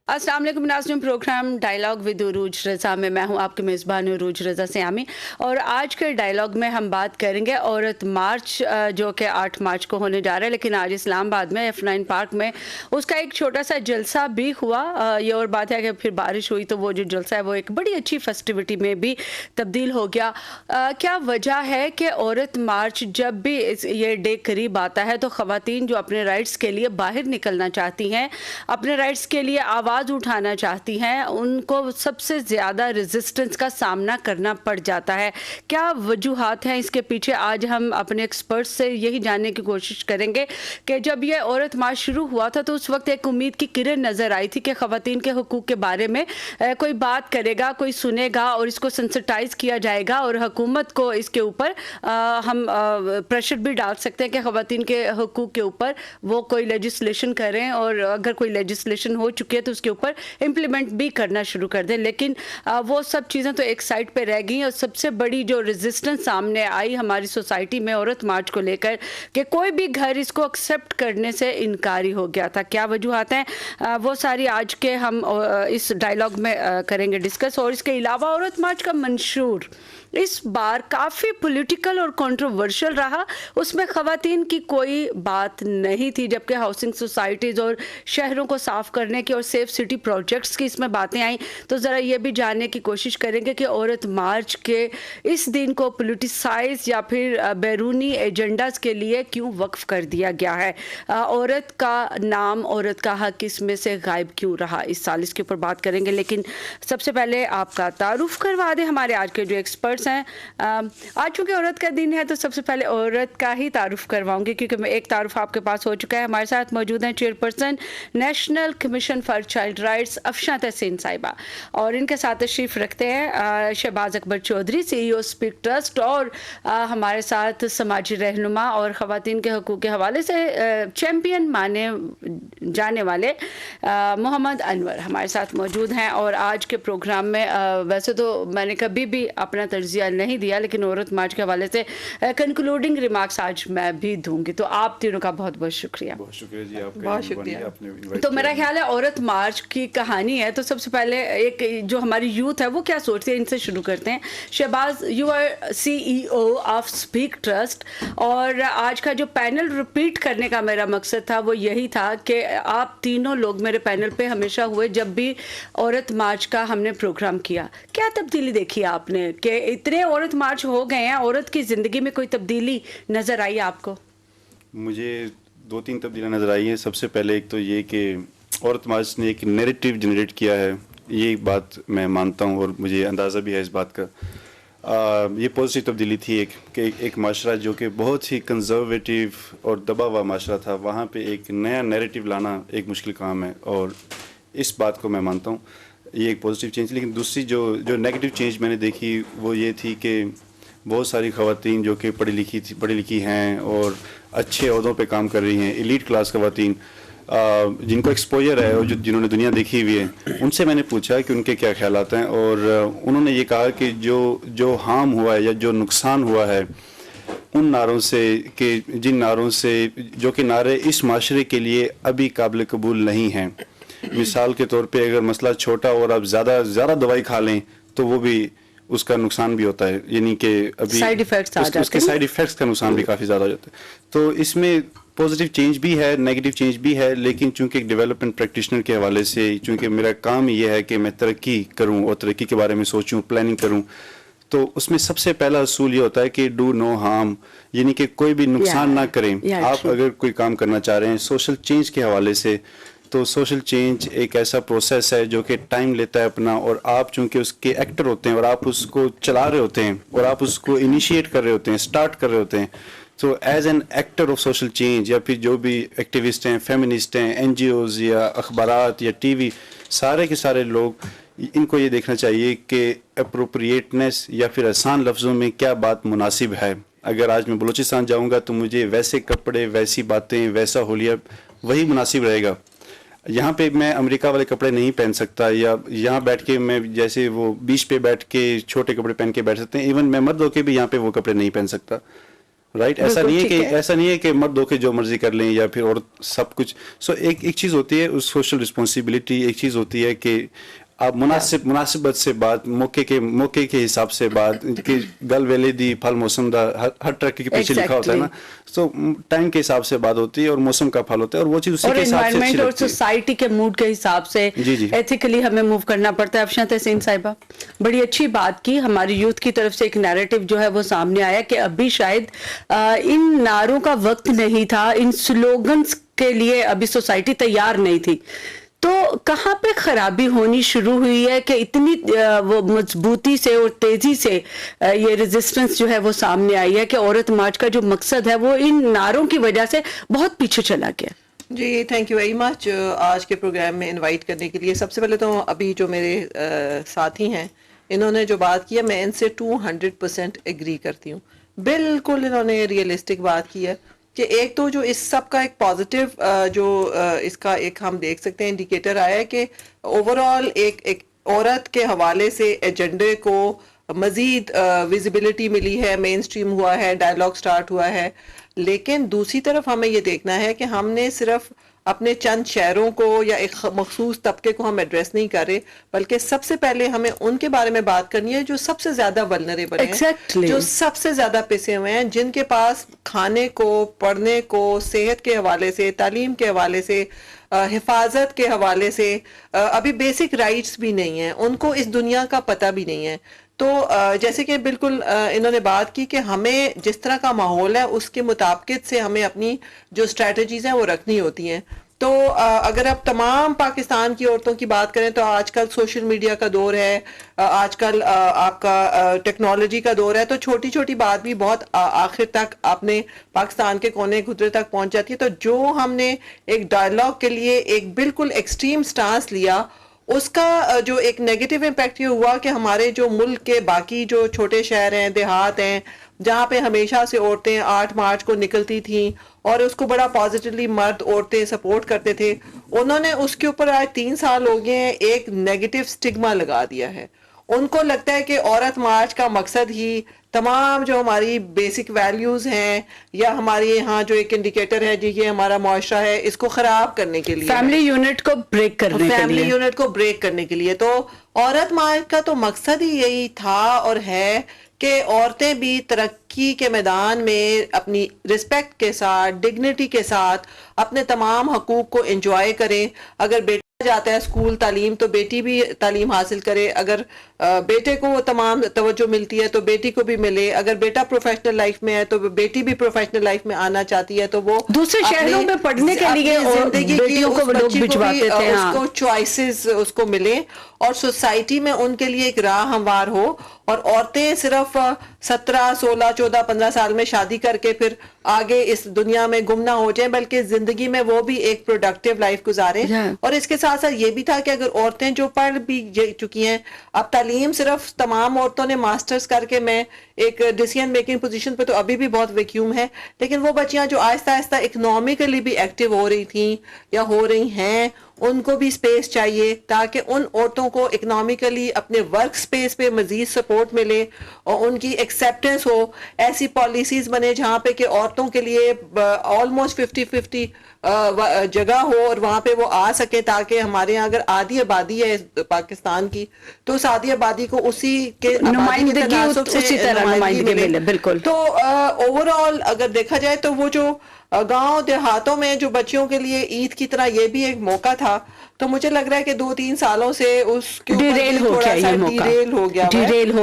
अस्सलाम वालेकुम नाज़रीन, प्रोग्राम डायलॉग विद उरूज रज़ा में मैं हूं आपकी मेज़बान उरूज रज़ा सियामी। और आज के डायलॉग में हम बात करेंगे औरत मार्च जो कि 8 मार्च को होने जा रहा है, लेकिन आज इस्लामाबाद में F9 पार्क में उसका एक छोटा सा जलसा भी हुआ। ये और बात है कि फिर बारिश हुई तो वो जो जलसा है वो एक बड़ी अच्छी फेस्टिविटी में भी तब्दील हो गया। क्या वजह है कि औरत मार्च जब भी ये डे करीब आता है तो ख़वातीन जो अपने राइट्स के लिए बाहर निकलना चाहती हैं, अपने राइट्स के लिए आवाज़ उठाना चाहती हैं, उनको सबसे ज़्यादा रेजिस्टेंस का सामना करना पड़ जाता है? क्या वजूहात हैं इसके पीछे? आज हम अपने एक्सपर्ट से यही जानने की कोशिश करेंगे कि जब ये औरत मार्च शुरू हुआ था तो उस वक्त एक उम्मीद की किरण नज़र आई थी कि ख़वातीन के हुकूक के बारे में कोई बात करेगा, कोई सुनेगा और इसको सेंसिटाइज किया जाएगा और हुकूमत को इसके ऊपर हम प्रेशर भी डाल सकते हैं कि ख़वातीन के हुकूक के ऊपर वो कोई लेजिस्लेशन करें, और अगर कोई लेजिस्लेशन हो चुकी है तो उसके ऊपर इम्प्लीमेंट भी करना शुरू कर दें। लेकिन वो सब चीज़ें तो एक साइड पे रह गई और सबसे बड़ी जो रेजिस्टेंस सामने आई हमारी सोसाइटी में औरत मार्च को लेकर कि कोई भी घर इसको एक्सेप्ट करने से इनकारी हो गया था। क्या वजूहात हैं, वो सारी आज के हम इस डायलॉग में करेंगे डिस्कस। और इसके अलावा औरत मार्च का मंशूर इस बार काफ़ी पॉलिटिकल और कंट्रोवर्शियल रहा। उसमें ख़वातीन की कोई बात नहीं थी, जबकि हाउसिंग सोसाइटीज़ और शहरों को साफ़ करने की और सेफ सिटी प्रोजेक्ट्स की इसमें बातें आई। तो ज़रा ये भी जानने की कोशिश करेंगे कि औरत मार्च के इस दिन को पोलिटिसाइज या फिर बैरूनी एजेंडाज के लिए क्यों वक्फ कर दिया गया है। औरत का नाम, औरत का हक इसमें से गायब क्यों रहा इस साल, इसके ऊपर बात करेंगे। लेकिन सबसे पहले आपका तारुफ करवा दें हमारे आज के जो एक्सपर्ट्स हैं। आज चूँकि औरत का दिन है तो सबसे पहले औरत का ही तारुफ करवाऊंगी, क्योंकि मैं एक तारुफ आपके पास हो चुका है। हमारे साथ मौजूद हैं chairperson national commission for child rights Afshan Tehseen साहिबा, और इनके साथ तशरीफ रखते हैं Shahbaz Akbar Chaudhry, CEO Speak trust, और हमारे साथ समाजी रहनुमा और ख़वातीन के हकूक़ के हवाले से चैम्पियन माने जाने वाले मोहम्मद अनवर हमारे साथ मौजूद हैं। और आज के प्रोग्राम में वैसे तो मैंने कभी भी अपना तर्जिया नहीं दिया, लेकिन औरत मार्च के हवाले से कंक्लूडिंग रिमार्क्स आज मैं भी दूंगी। तो आप तीनों का बहुत बहुत शुक्रिया। बहुत शुक्रिया जी, आपका बहुत शुक्रिया। तो मेरा ख्याल है औरत मार्च की कहानी है, तो सबसे पहले एक जो हमारी यूथ है वो क्या सोचती है, इनसे शुरू करते हैं। Shahbaz, you are CEO of speak trust, और आज का जो पैनल रिपीट करने का मेरा मकसद था वो यही था कि आप तीनों लोग मेरे पैनल पे हमेशा हुए जब भी औरत मार्च का हमने प्रोग्राम किया। क्या तब्दीली देखी आपने कि इतने औरत मार्च हो गए हैं, औरत की ज़िंदगी में कोई तब्दीली नज़र आई आपको? मुझे 2-3 तब्दीलियाँ नज़र आई हैं। सबसे पहले एक तो ये कि औरत मार्च ने एक नैरेटिव जनरेट किया है, ये बात मैं मानता हूँ और मुझे अंदाज़ा भी है इस बात का। ये पॉजिटिव तब्दीली थी एक माशरा जो कि बहुत ही कंजर्वेटिव और दबा हुआ माशरा था, वहाँ पे एक नया नैरेटिव लाना एक मुश्किल काम है, और इस बात को मैं मानता हूँ ये एक पॉजिटिव चेंज। लेकिन दूसरी जो नेगेटिव चेंज मैंने देखी वो ये थी कि बहुत सारी ख़वातीन जो कि पढ़ी लिखी हैं और अच्छे ओहदों पे काम कर रही हैं, एलीट क्लास ख़वातीन जिनको एक्सपोजर है और जिन्होंने दुनिया देखी हुई है, उनसे मैंने पूछा कि उनके क्या ख्यालात हैं, और उन्होंने ये कहा कि जो हार्म हुआ है या जो नुकसान हुआ है उन नारों से, कि जिन नारों से जो कि नारे इस माशरे के लिए अभी काबिल कबूल नहीं हैं। मिसाल के तौर पे अगर मसला छोटा और आप ज़्यादा दवाई खा लें तो वो भी उसका नुकसान भी होता है, यानी कि अभी साइड इफेक्ट्स उसके साइड इफ़ेक्ट्स का नुकसान भी काफ़ी ज़्यादा हो जाता है। तो इसमें पॉजिटिव चेंज भी है, नेगेटिव चेंज भी है, लेकिन चूंकि एक डेवलपमेंट प्रैक्टिशनर के हवाले से, चूंकि मेरा काम ये है कि मैं तरक्की करूं और तरक्की के बारे में सोचूं, प्लानिंग करूं, तो उसमें सबसे पहला असूल ये होता है कि डू नो हार्म, यानी कि कोई भी नुकसान ना करें। आप अगर कोई काम करना चाह रहे हैं सोशल चेंज के हवाले से, तो सोशल चेंज एक ऐसा प्रोसेस है जो कि टाइम लेता है अपना, और आप चूंकि उसके एक्टर होते हैं और आप उसको चला रहे होते हैं और आप उसको इनिशिएट कर रहे होते हैं, स्टार्ट कर रहे होते हैं, तो as an actor of social change या फिर जो भी एक्टिविस्ट हैं, फेमिनिस्ट हैं, NGOs या अखबारात या TV, सारे के सारे लोग इनको ये देखना चाहिए कि अप्रोप्रिएटनेस या फिर आसान लफ्ज़ों में क्या बात मुनासिब है। अगर आज मैं बलूचिस्तान जाऊंगा तो मुझे वैसे कपड़े, वैसी बातें, वैसा होलिया वही मुनासिब रहेगा। यहाँ पे मैं अमेरिका वाले कपड़े नहीं पहन सकता, या यहाँ बैठ के मैं जैसे वो बीच पे बैठ के छोटे कपड़े पहन के बैठ सकते हैं, इवन मैं मर्द होके भी यहाँ पे वो कपड़े नहीं पहन सकता। राइट. ऐसा नहीं है कि मर्द होके जो मर्जी कर लें या फिर और सब कुछ. सो एक चीज़ होती है उस सोशल रिस्पॉन्सिबिलिटी, एक चीज़ होती है कि आप मुनासिबत से बात, मौके के हिसाब से बात कि गल वेले दी फल मौसम दा हर ट्रक के पीछे लिखा होता है ना. तो टाइम के हिसाब से बात होती है और मौसम का फल होता है और वो चीज़ उसी के हिसाब से अच्छी लगती है. और सोसाइटी के मूड के हिसाब से एथिकली हमें मूव करना पड़ता है. अफशा तहसीन साहिबा, बड़ी अच्छी बात की. हमारी यूथ की तरफ से एक नैरेटिव जो है वो सामने आया कि अभी शायद इन नारों का वक्त नहीं था, इन स्लोगन्स के लिए अभी सोसाइटी तैयार नहीं थी. तो कहाँ पे खराबी होनी शुरू हुई है कि इतनी वो मजबूती से और तेजी से ये रेजिस्टेंस जो है वो सामने आई है कि औरत मार्च का जो मकसद है वो इन नारों की वजह से बहुत पीछे चला गया. जी, थैंक यू वेरी मच आज के प्रोग्राम में इनवाइट करने के लिए. सबसे पहले तो अभी जो मेरे साथी हैं इन्होंने जो बात की है मैं इनसे 200% एग्री करती हूँ. बिल्कुल इन्होंने रियलिस्टिक बात की है कि एक तो जो इस सब का एक पॉजिटिव जो इसका एक हम देख सकते हैं इंडिकेटर आया है कि ओवरऑल एक औरत के हवाले से एजेंडे को मजीद विजिबिलिटी मिली है, मेन स्ट्रीम हुआ है, डायलॉग स्टार्ट हुआ है. लेकिन दूसरी तरफ हमें ये देखना है कि हमने सिर्फ अपने चंद शहरों को या एक मखसूस तबके को हम एड्रेस नहीं कर रहे, बल्कि सबसे पहले हमें उनके बारे में बात करनी है जो सबसे ज्यादा वल्नरेबल हैं, जो सबसे ज्यादा पिसे हुए हैं, जिनके पास खाने को, पढ़ने को, सेहत के हवाले से, तालीम के हवाले से, हिफाजत के हवाले से अभी बेसिक राइट्स भी नहीं है, उनको इस दुनिया का पता भी नहीं है. तो जैसे कि बिल्कुल इन्होंने बात की कि हमें जिस तरह का माहौल है उसके मुताबिक से हमें अपनी जो स्ट्रेटजीज हैं वो रखनी होती हैं. तो अगर आप तमाम पाकिस्तान की औरतों की बात करें तो आजकल सोशल मीडिया का दौर है, आजकल आपका टेक्नोलॉजी का दौर है, तो छोटी छोटी बात भी बहुत आखिर तक अपने पाकिस्तान के कोने खुदरे तक पहुंच जाती है. तो जो हमने एक डायलॉग के लिए एक बिल्कुल एक्सट्रीम स्टांस लिया उसका जो एक नेगेटिव इम्पैक्ट ये हुआ कि हमारे जो मुल्क के बाकी जो छोटे शहर हैं, देहात हैं, जहाँ पे हमेशा से औरतें 8 मार्च को निकलती थीं और उसको बड़ा पॉजिटिवली मर्द औरतें सपोर्ट करते थे, उन्होंने उसके ऊपर आज 3 साल हो गए हैं एक नेगेटिव स्टिग्मा लगा दिया है. उनको लगता है कि औरत मार्च का मकसद ही तमाम जो हमारी बेसिक वैल्यूज हैं या हमारे यहाँ जो एक इंडिकेटर है जी ये हमारा मुआशरा है इसको खराब करने के लिए, फैमिली यूनिट को ब्रेक करने के लिए. तो औरत मार्च का तो मकसद ही यही था और है कि औरतें भी तरक्की के मैदान में अपनी रिस्पेक्ट के साथ, डिग्निटी के साथ अपने तमाम हकूक को एंजॉय करें. अगर बेटा जाता है स्कूल तालीम तो बेटी भी तालीम हासिल करे, अगर बेटे को वो तमाम तवज्जो मिलती है तो बेटी को भी मिले, अगर बेटा प्रोफेशनल लाइफ में है तो बेटी भी प्रोफेशनल लाइफ में आना चाहती है तो वो दूसरे शहरों में पढ़ने के लिए जिंदगी की को लोग भिजवाते थे, उसको चॉइसेस उसको मिले और सोसाइटी में उनके लिए एक राह हमवार हो. और औरतें सिर्फ 17, 16, 14, 15 साल में शादी करके फिर आगे इस दुनिया में गुम ना हो जाए, बल्कि जिंदगी में वो भी एक प्रोडक्टिव लाइफ गुजारें. और इसके साथ साथ ये भी था कि अगर औरतें जो पढ़ भी चुकी हैं, अब तालीम सिर्फ तमाम औरतों ने मास्टर्स करके मैं एक डिसीजन मेकिंग पोजीशन पे तो अभी भी बहुत वैक्यूम है, लेकिन वो बच्चियां जो आहिस्ता आहिस्ता इकोनॉमिकली भी एक्टिव हो रही थी या हो रही हैं, उनको भी स्पेस चाहिए ताकि उन औरतों को इकोनॉमिकली अपने वर्क स्पेस पे मजीद सपोर्ट मिले और उनकी एक्सेप्टेंस हो. ऐसी पॉलिसीज बने जहाँ पे कि औरतों के लिए ऑलमोस्ट 50-50 जगह हो और वहाँ पे वो आ सके, ताकि हमारे यहाँ अगर आधी आबादी है पाकिस्तान की तो उस आधी आबादी को उसी के नुमाइंदगी मिले. बिल्कुल. तो ओवरऑल अगर देखा जाए तो वो जो गांव देहातों में जो बच्चियों के लिए ईद की तरह ये भी एक मौका था, तो मुझे लग रहा है कि 2-3 सालों से उसके डिरेल हो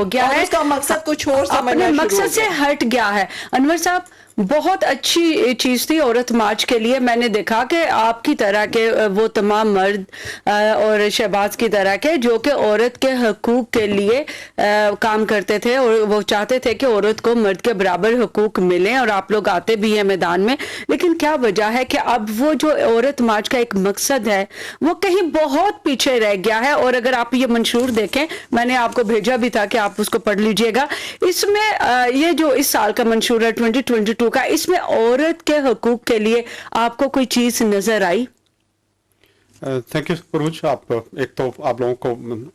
गया है, उसका मकसद कुछ और अपने मकसद से हट गया है. अनवर साहब, बहुत अच्छी चीज थी औरत मार्च के लिए. मैंने देखा कि आपकी तरह के वो तमाम मर्द और शहबाज की तरह के जो कि औरत के हकूक के लिए काम करते थे और वो चाहते थे कि औरत को मर्द के बराबर हकूक मिलें, और आप लोग आते भी हैं मैदान में. लेकिन क्या वजह है कि अब वो जो औरत मार्च का एक मकसद है वो कहीं बहुत पीछे रह गया है. और अगर आप ये मंशूर देखें, मैंने आपको भेजा भी था कि आप उसको पढ़ लीजिएगा. इसमें ये जो इस साल का मंशूर है 2022 का, इसमें औरत के हकूक के लिए आपको कोई चीज नजर आई? थैंक यू पुरुष। आप एक तो आप लोगों को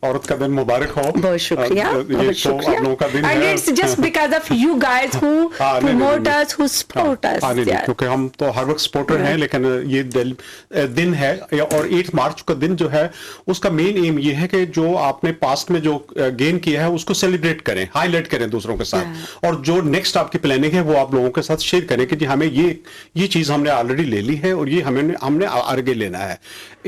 औरत का दिन मुबारक हो। बहुत शुक्रिया, ये बहुत तो शुक्रिया। आप लोगों का दिन And है। it's just because of you guys who promote us, who support us. नहीं, Yeah. क्योंकि हम तो हर वक्त सपोर्टर हैं, लेकिन ये दिन है और 8 मार्च का दिन जो है उसका मेन एम ये है कि जो आपने पास्ट में जो गेन किया है उसको सेलिब्रेट करें, हाईलाइट करें दूसरों के साथ, और जो नेक्स्ट आपकी प्लानिंग है वो आप लोगों के साथ शेयर करें कि जी हमें ये चीज हमने ऑलरेडी ले ली है और ये हमने आगे लेना है।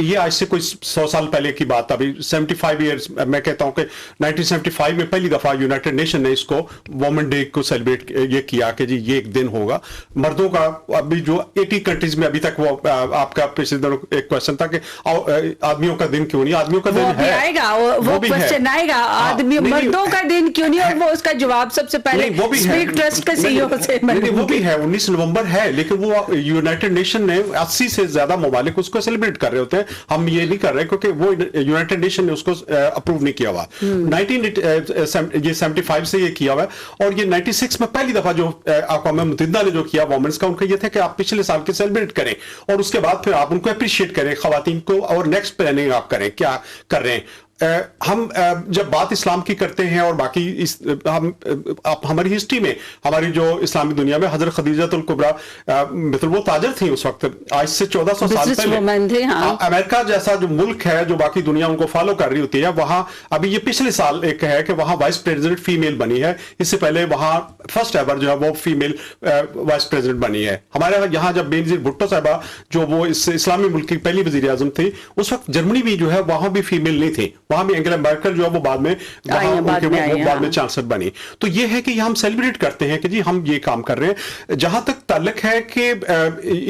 ये आज से कोई 100 साल पहले की बात, अभी 75 ईयर्स, मैं कहता हूं कि 1975 में पहली दफा यूनाइटेड नेशन ने इसको वुमेन डे को सेलिब्रेट ये किया कि जी ये एक दिन होगा मर्दों का। अभी जो 80 कंट्रीज में अभी तक वो आपका पिछले दिनों एक क्वेश्चन था कि आदमियों का दिन क्यों नहीं, आदमियों का दिन है, आएगा वो क्वेश्चन आएगा, आदमी मर्दों का दिन क्यों नहीं, और वो उसका जवाब सबसे पहले स्पीक ट्रस्ट के सीईओ से वो भी है, 19 नवंबर है, लेकिन वो यूनाइटेड नेशन ने 80 से ज्यादा ममालिक उसको सेलिब्रेट कर रहे होते हैं। हम ये नहीं कर रहे क्योंकि वो यूनाइटेड नेशन ने उसको अप्रूव नहीं किया हुआ। 75 से ये किया हुआ है, और ये 96 में पहली दफा जो अक़वाम मुत्तहिदा ने जो किया वुमेन्स का, उनका ये था कि आप पिछले साल के सेलिब्रेट करें और उसके बाद फिर आप उनको अप्रिशिएट करें खवातीन को, और नेक्स्ट प्लानिंग आप करें क्या कर रहे हैं। हम जब बात इस्लाम की करते हैं और बाकी हमारी हिस्ट्री में हमारी जो इस्लामी दुनिया में हजरत खदीजतुल कुबरा मतलब वो ताजर थी उस वक्त, आज से 1400 साल पहले। अमेरिका जैसा जो मुल्क है जो बाकी दुनिया उनको फॉलो कर रही होती है, वहां अभी ये पिछले साल एक है कि वहां वाइस प्रेसिडेंट फीमेल बनी है। इससे पहले वहां फर्स्ट एवर जो है वो फीमेल वाइस प्रेसिडेंट बनी है। हमारे यहाँ जब बेनजीर भुट्टो साहबा जो वो इस इस्लामी मुल्क की पहली वजीर आजम थी, उस वक्त जर्मनी भी जो है वहां भी फीमेल नहीं थी, वहां भी एंगेला मर्केल जो है वो बाद में चांसलर बनी। तो ये है कि हम सेलिब्रेट करते हैं कि जी हम ये काम कर रहे हैं। जहां तक ताल्लुक है कि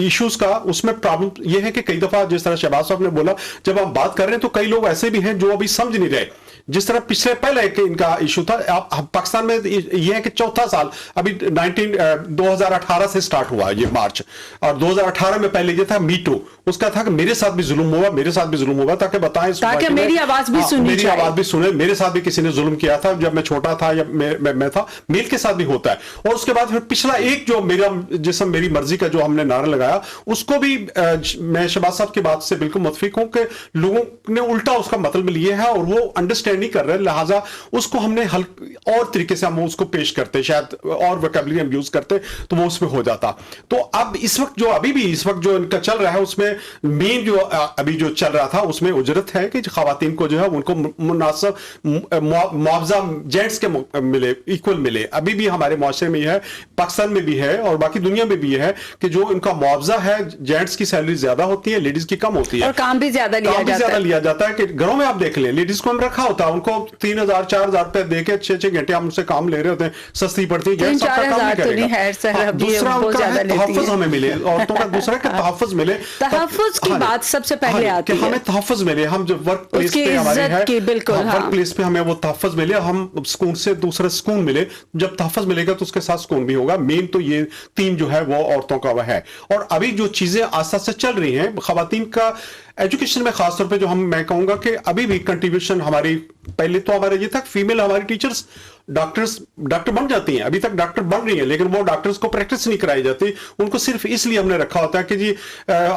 इश्यूज का, उसमें प्रॉब्लम ये है कि कई दफा जिस तरह शहबाज साहब ने बोला, जब हम बात कर रहे हैं तो कई लोग ऐसे भी हैं जो अभी समझ नहीं रहे। जिस तरह पिछले पहले एक इनका इशू था, पाकिस्तान में ये है कि चौथा साल अभी 2018 से स्टार्ट हुआ ये मार्च, और 2018 में पहले ये था मीटू, उसका था कि मेरे साथ भी जुल्म हुआ, मेरे साथ भी जुल्म हुआ, ताकि बताएं ताकि मेरी आवाज भी सुनी, मेरी आवाज भी सुने, मेरे साथ भी किसी ने जुल्म किया था जब मैं छोटा था या मैं था, मेल के साथ भी होता है। और उसके बाद फिर पिछला एक जो मेरा जिसम मेरी मर्जी का जो हमने नारा लगाया, उसको भी मैं शहबाज साहब की बात से बिल्कुल मुतफिक हूं कि लोगों ने उल्टा उसका मतलब लिया है और वो अंडरस्टैंड नहीं कर रहे, लिहाजा उसको हमने और तरीके से हम उसको पेश करते, शायद और वोकैबुलरी हम यूज करते तो वो उसमें हो जाता। तो अब इस वक्त जो इनका चल रहा है उसमें मेन जो अभी जो चल रहा था उसमें उजरत है कि खवातीन को जो है उनको मुनासिब मुआवजा जेंट्स के मिले, इक्वल मिले। अभी भी हमारे मुआशरे में यह है, पाकिस्तान में भी है और बाकी दुनिया में भी यह है कि जो इनका मुआवजा है, जेंट्स की सैलरी ज्यादा होती है, लेडीज की कम होती है, और काम भी ज्यादा लिया जाता है। कि घरों में आप देख लें, लेडीज को हम रखा होता है, उनको 3000-4000 रुपए देके 6-6 घंटे हम उनसे काम ले रहे होते हैं, सस्ती पड़ती है, जेंट्स आपका काम नहीं करेगा। दूसरा उनका है तहफ़्फ़ुज़ हमें मिले, औरतों का दूसरा कि तहफ़्फ़ुज़ मिले, तहफ़्फ़ुज़ की बात सबसे पहले आती है, हमें तहफ़्फ़ुज़ मिले। हम जब वर्क प्लेस पे हमारे है, वर्क प्लेस पे हमें वो तहफ़्फ़ुज़ मिले, हम सुकून से दूसरा सुकून मिले। जब तहफ़्फ़ुज़ मिलेगा तो उसके साथ सुकून भी होगा। मेन तो ये 3 जो है वो औरतों का वह है। और अभी जो चीजें आस्ते आस्ते चल रही हैं खवातीन का एजुकेशन में, खासतौर पे जो मैं कहूंगा कि अभी भी कंट्रीब्यूशन हमारी, पहले तो हमारे ये तक फीमेल हमारी टीचर्स डॉक्टर बन जाती हैं, अभी तक डॉक्टर बन रही हैं, लेकिन वो डॉक्टर्स को प्रैक्टिस नहीं कराई जाती। उनको सिर्फ इसलिए हमने रखा होता है कि जी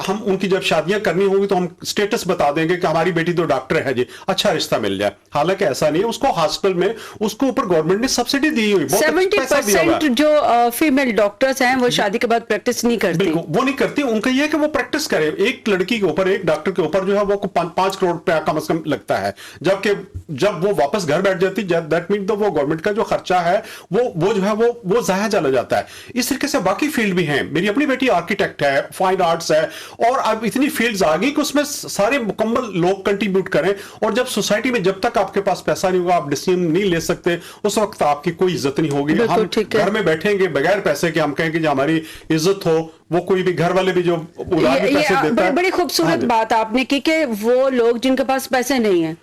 हम उनकी जब शादियां करनी होगी तो हम स्टेटस बता देंगे कि हमारी बेटी तो डॉक्टर है जी, अच्छा रिश्ता मिल जाए। हालांकि ऐसा नहीं है, उसको हॉस्पिटल में उसको ऊपर गवर्नमेंट ने सब्सिडी दी हुई। 70% जो फीमेल डॉक्टर्स हैं वो शादी के बाद प्रैक्टिस नहीं करती। बिल्कुल वो नहीं करती, उनका यह है कि वो प्रैक्टिस करे। एक लड़की के ऊपर, एक डॉक्टर के ऊपर जो है वो 5 करोड़ रुपया कम से कम लगता है, जबकि जब वो वापस घर बैठ जाती है दैट मीन तो वो गवर्नमेंट का जो खर्चा है वो जो है वो जाया चला जाता है। इस तरीके से बाकी फील्ड भी हैं। मेरी अपनी बेटी आर्किटेक्ट है, फाइन आर्ट्स है, और अब इतनी फील्ड्स आ गई कि उसमें सारे मुकम्मल लोग कंट्रीब्यूट करें। और जब सोसाइटी में जब तक आपके पास पैसा नहीं होगा, आप डिसीजन नहीं ले सकते, उस वक्त आपकी कोई इज्जत नहीं होगी। हम घर में बैठेंगे बगैर पैसे के, हम कहेंगे कि हमारी इज्जत हो, वो कोई भी घर वाले भी जो उधार में पैसे देता है। बड़ी खूबसूरत बात आपने की कि वो लोग जिनके पास पैसे नहीं है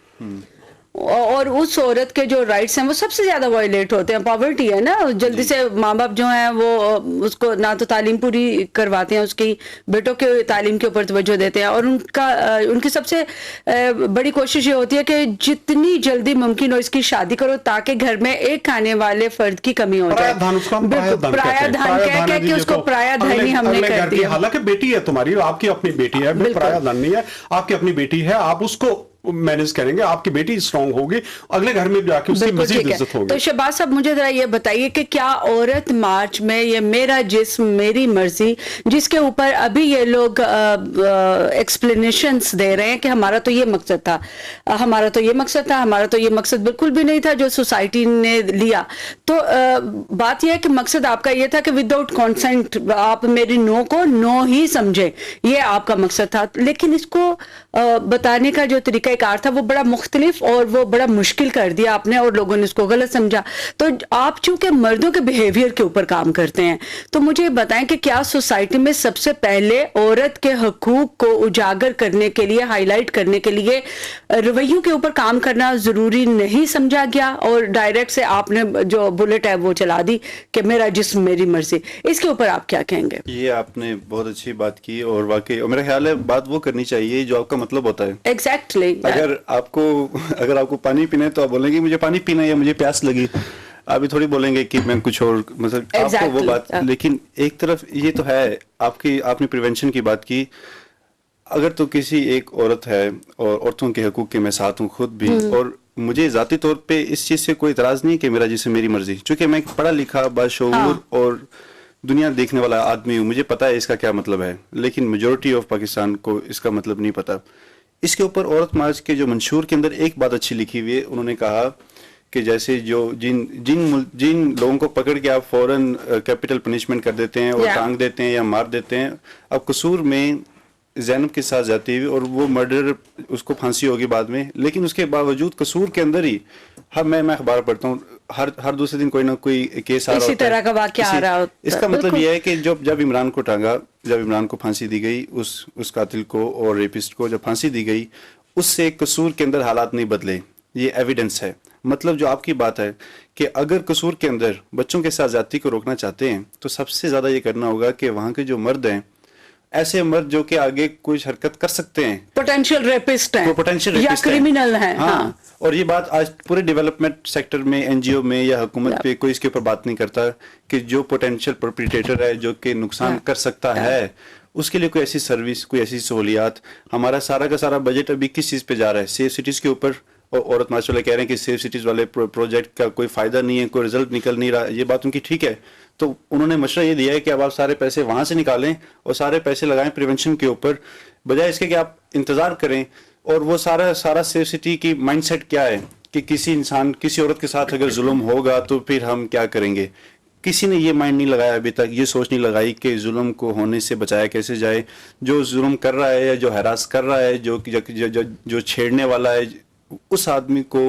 और उस औरत के जो राइट्स हैं वो सबसे ज्यादा वायलेट होते हैं। पॉवर्टी है ना, जल्दी से माँ बाप जो हैं वो उसको ना तो तालीम पूरी करवाते हैं, उसकी बेटों के तालीम के ऊपर तवज्जो देते हैं, और उनकी सबसे बड़ी कोशिश ये होती है कि जितनी जल्दी मुमकिन हो इसकी शादी करो ताकि घर में एक खाने वाले फर्द की कमी हो जाए। पराया धन कह के उसको पराया धन ही हमने कर दिया। हालांकि बेटी है तुम्हारी, आपकी अपनी बेटी है, पराया धन नहीं है, आपकी अपनी बेटी है, आप उसको मैनेज करेंगे, आपकी बेटी स्ट्रांग होगी, अगले घर में जाके उसकी मजीद इज्जत होगी। तो शहबाज साहब मुझे जरा ये बताइए कि क्या औरत मार्च में ये मेरा जिस्म मेरी मर्जी जिसके ऊपर अभी ये लोग एक्सप्लेनेशंस दे रहे हैं कि हमारा तो ये मकसद था, हमारा तो ये मकसद था, हमारा तो ये मकसद बिल्कुल भी नहीं था जो सोसाइटी ने लिया। तो बात यह है कि मकसद आपका ये था कि विदाउट कॉन्सेंट आप मेरी नो को नो ही समझे, ये आपका मकसद था। लेकिन इसको बताने का जो तरीका कार था वो बड़ा मुख्तलिफ और वो बड़ा मुश्किल कर दिया आपने, और लोगों ने इसको गलत समझा। तो आप चूंकि मर्दों के बिहेवियर के ऊपर काम करते हैं, तो मुझे बताएं कि क्या सोसाइटी में सबसे पहले औरत के हकूक को उजागर करने के लिए, हाईलाइट करने के लिए रवैयों के ऊपर काम करना जरूरी नहीं समझा गया, और डायरेक्ट से आपने जो बुलेट है वो चला दी कि मेरा जिस्म मेरी मर्जी। इसके ऊपर आप क्या कहेंगे? ये आपने बहुत अच्छी बात की, और वाकई मेरा ख्याल है बात वो करनी चाहिए जो आपका मतलब होता है। एग्जैक्टली। अगर आपको पानी पीना है तो आप बोलेंगे मुझे पानी पीना है या मुझे प्यास लगी, आप भी थोड़ी बोलेंगे कि मैं कुछ और, मतलब आपको वो बात। लेकिन एक तरफ ये तो है, आपने प्रिवेंशन की बात की, अगर तो किसी एक औरत है, और औरतों के हकूक के मैं साथ हूँ खुद भी, और मुझे ज़ाती तौर पे इस चीज़ से कोई इतराज़ नहीं कि मेरा जिससे मेरी मर्जी, चूंकि मैं पढ़ा लिखा बाशऊर और दुनिया देखने वाला आदमी हूँ, मुझे पता है इसका क्या मतलब है, लेकिन मेजॉरिटी ऑफ पाकिस्तान को इसका मतलब नहीं पता। इसके ऊपर औरत मार्च के जो मंशूर के अंदर एक बात अच्छी लिखी हुई है, उन्होंने कहा कि जैसे जो जिन लोगों को पकड़ के आप फौरन कैपिटल पनिशमेंट कर देते हैं और टांग देते हैं या मार देते हैं, अब कसूर में ज़ैनब के साथ जाती हुई और वो मर्डर, उसको फांसी होगी बाद में, लेकिन उसके बावजूद कसूर के अंदर ही मैं अखबार पढ़ता हूँ, हर दूसरे दिन कोई ना कोई केस आ रहा होता है, इसी तरह का वाकया आ रहा होता है। इसका मतलब यह है कि जब इमरान को टांगा, जब इमरान को फांसी दी गई, उस कातिल को और रेपिस्ट को जब फांसी दी गई, उससे कसूर के अंदर हालात नहीं बदले, ये एविडेंस है। मतलब जो आपकी बात है कि अगर कसूर के अंदर बच्चों के साथ ज्यादती को रोकना चाहते हैं तो सबसे ज्यादा ये करना होगा कि वहाँ के जो मर्द हैं, ऐसे मर्द जो कि आगे कुछ हरकत कर सकते हैं, पोटेंशियल रेपिस्ट हैं या क्रिमिनल हैं, हाँ। और ये बात आज पूरे डेवलपमेंट सेक्टर में, एनजीओ में या हुकूमत पे कोई इसके ऊपर बात नहीं करता कि जो पोटेंशियल परपिटेटर है, जो कि नुकसान कर सकता है, उसके लिए कोई ऐसी सर्विस, कोई ऐसी सहूलियात। हमारा सारा का सारा बजट अभी किस चीज़ पे जा रहा है? सेफ सिटीज़ के ऊपर। और औरत मार्च वाले कह रहे हैं कि सेफ सिटीज़ वाले प्रोजेक्ट का कोई फ़ायदा नहीं है, कोई रिजल्ट निकल नहीं रहा। ये बात उनकी ठीक है, तो उन्होंने मशवरा ये दिया है कि अब आप सारे पैसे वहाँ से निकालें और सारे पैसे लगाएं प्रिवेंशन के ऊपर, बजाय इसके कि आप इंतज़ार करें। और वो सारा सेफ सिटी की माइंडसेट क्या है कि किसी औरत के साथ अगर जुल्म होगा तो फिर हम क्या करेंगे? किसी ने ये माइंड नहीं लगाया अभी तक, ये सोच नहीं लगाई कि जुल्म को होने से बचाया कैसे जाए। जो जुल्म कर रहा है या जो हरास कर रहा है, जो छेड़ने वाला है, उस आदमी को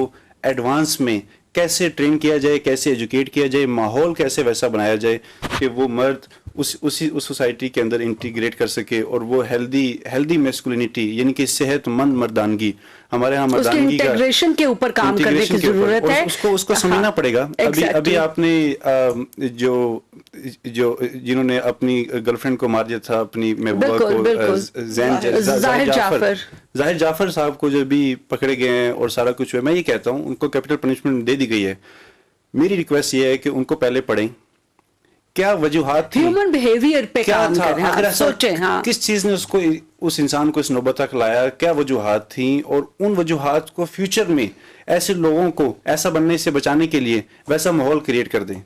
एडवांस में कैसे ट्रेन किया जाए, कैसे एजुकेट किया जाए, माहौल कैसे वैसा बनाया जाए कि वो मर्द उस सोसाइटी के अंदर इंटीग्रेट कर सके, और वो हेल्दी मैस्कुलिनिटी यानी कि सेहतमंद मर्दानगी, हमारे यहाँ मर्दानगी का इंटीग्रेशन के ऊपर काम करने की जरूरत है। उसको समझना पड़ेगा। अभी आपने जिन्होंने अपनी गर्लफ्रेंड को मार दिया था, अपनी महबूबा को, जाहिर जाफर साहब को जो भी पकड़े गए हैं और सारा कुछ हुआ, मैं ये कहता हूँ उनको कैपिटल पनिशमेंट दे दी गई है। मेरी रिक्वेस्ट ये है कि उनको पहले पढ़ें, क्या वजूहात थी, ह्यूमन बिहेवियर पे क्या काम था, करें, अगर ऐसा सोचें, हाँ। किस चीज ने उस इंसान को इस नौबत तक लाया, क्या वजूहात थी, और उन वजूहात को फ्यूचर में ऐसे लोगों को ऐसा बनने से बचाने के लिए वैसा माहौल क्रिएट कर दें।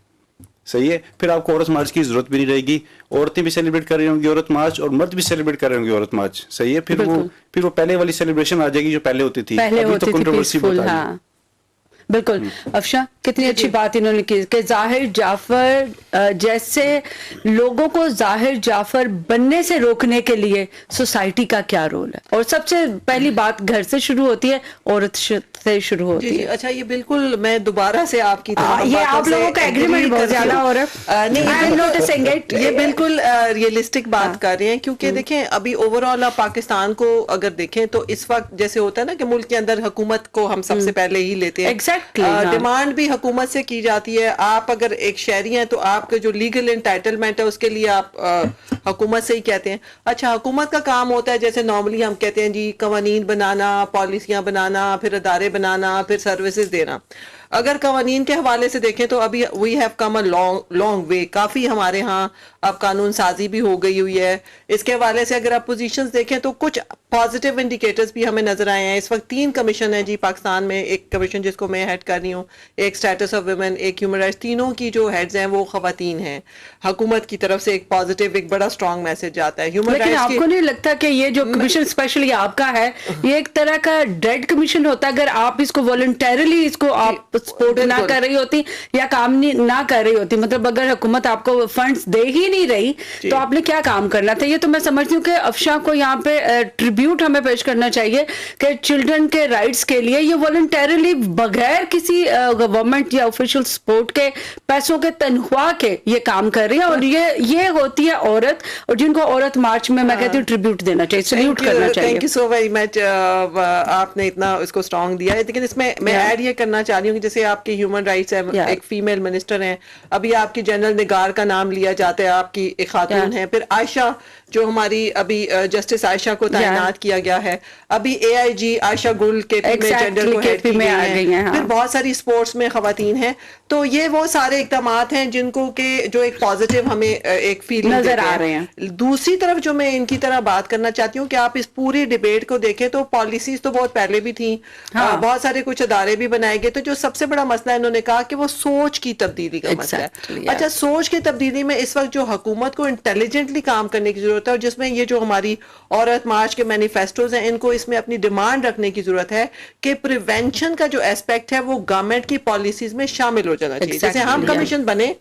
सही है, फिर आपको औरत मार्च की जरूरत भी नहीं रहेगी, औरतें भी सेलिब्रेट कर रही होंगी औरत मार्च, और मर्द भी सेलिब्रेट कर रहे होंगे औरत मार्च। सही है, फिर वो पहले वाली सेलिब्रेशन आ जाएगी जो पहले होती थी। अभी तो कंट्रोवर्सी بالکل افشاں کتنی اچھی بات انہوں نے کی کہ ظاہر جعفر جیسے لوگوں کو ظاہر جعفر بننے سے روکنے کے لیے سوسائٹی کا کیا رول ہے, اور سب سے پہلی بات گھر سے شروع ہوتی ہے, عورت سے شروع ہوتی ہے. اچھا یہ بالکل میں دوبارہ سے آپ کی یہ آپ لوگوں کا ایگریمنٹ بہت زیادہ ہو رہا ہے, یہ بالکل ریئلسٹک بات کر رہے ہیں, کیونکہ دیکھیں ابھی اوور آل آپ پاکستان کو اگر دیکھیں تو اس وقت جیسے ہوتا ہے نا کہ ملک کے اندر حکومت کو ہم سب سے پہلے ہی لیتے ہیں, ڈیمانڈ بھی حکومت سے کی جاتی ہے. آپ اگر ایک شہری ہیں تو آپ کا جو لیگل انٹائٹلمنٹ ہے اس کے لیے آپ حکومت سے ہی کہتے ہیں. اچھا حکومت کا کام ہوتا ہے جیسے نارملی ہم کہتے ہیں جی قوانین بنانا, پالیسیاں بنانا, پھر ادارے بنانا, پھر سروسز دینا. اگر قوانین کے حوالے سے دیکھیں تو ابھی we have come a long way, کافی ہمارے ہاں اب قانون سازی بھی ہو گئی ہوئی ہے. اس کے حوالے سے اگر آپ پوزیشنز دیکھیں تو کچھ پازیٹیو انڈیکیٹرز بھی ہمیں نظر آئے ہیں. اس وقت 3 کمیشن ہیں جی پاکستان میں, ایک کمیشن جس کو میں ہیڈ کر رہی ہوں, ایک اسٹیٹس آف ویمن, ایک ہیومن رائٹس, تینوں کی جو ہیڈز ہیں وہ خواتین ہیں. حکومت کی طرف سے ایک پازیٹیو ایک بڑا اسٹرانگ میسج جاتا ہے. ہیومن لیکن آپ کو نہیں لگتا کہ یہ جو کمیشن اسپیشلی آپ کا ہے یہ ایک طرح کا ڈیڈ کمیشن ہوتا ہے؟ اگر آپ اس کو والنٹیرلی اس کو آپ سپورٹ نہ کر رہی ہوتی یا کام نہ کر رہی ہوتی, مطلب اگر حکومت آپ کو فنڈز دے ہی نہیں رہی تو آپ نے کیا کام کرنا تھا؟ یہ تو میں سمجھتی ہوں کہ افشاں کو یہاں پہ ٹریبیوٹ ہمیں پیش کرنا چاہیے کہ چلڈرن کے رائٹس کے لیے یہ والنٹیرلی بغیر کسی گورنمنٹ یا آفیشیل سپورٹ کے پیسوں کے تنخواہ کے یہ کام کر رہی ہے, اور یہ ہوتی ہے عورت, اور جن کو عورت مارچ میں کہتی ہوں ٹریبیوٹ دینا چاہیے, سلیوٹ کرنا چاہیے. Thank you so very much, آپ نے اتنا اس کو اسٹرانگ دیا ہے. لیکن اس میں ایڈ یہ کرنا چاہ رہی ہوں کہ جیسے آپ کے ہیومن رائٹس ہے, ایک فیمیل منسٹر ہیں, ابھی آپ کی جنرل نگار کا نام لیا جاتا ہے, آپ کی ایک خاتون ہیں, پھر عائشہ جو ہماری ابھی جسٹس عائشہ کو تعینات کیا گیا ہے, ابھی اے آئی جی عائشہ گل کے پی میں جینڈر کو ہیڈ کی گئی ہیں, پھر بہت ساری سپورٹس میں خواتین ہیں. تو یہ وہ سارے اقدامات ہیں جن کو کہ جو ایک پازیٹیو ہمیں ایک فیلنگ نظر آ رہے ہیں. دوسری طرف جو میں ان کی طرح بات کرنا چاہتی ہوں کہ آپ اس پوری ڈیبیٹ کو دیکھیں تو پالیسیز تو بہت پہلے بھی تھیں, بہت سارے کچھ ادارے بھی بنائے گئے, تو جو سب سے بڑا مسئلہ انہوں نے کہا کہ وہ سوچ کی تبدیلی کا مسئلہ ہے. اچھا سوچ کی تبدیلی میں اس وقت جو حکومت کو انٹیلیجنٹلی کام کرنے کی ضرورت ہے, اور جس میں یہ جو ہماری عورت مارچ کے مینیفیسٹوز ہیں ان کو اس میں اپنی ڈیمانڈ رکھنے کی ضرورت ہے کہ پریونشن کا جو ایسپیکٹ ہے وہ گورنمنٹ کی پالیسیز میں شامل ہو جانا چاہیے. جیسے ہم کمیشن بنے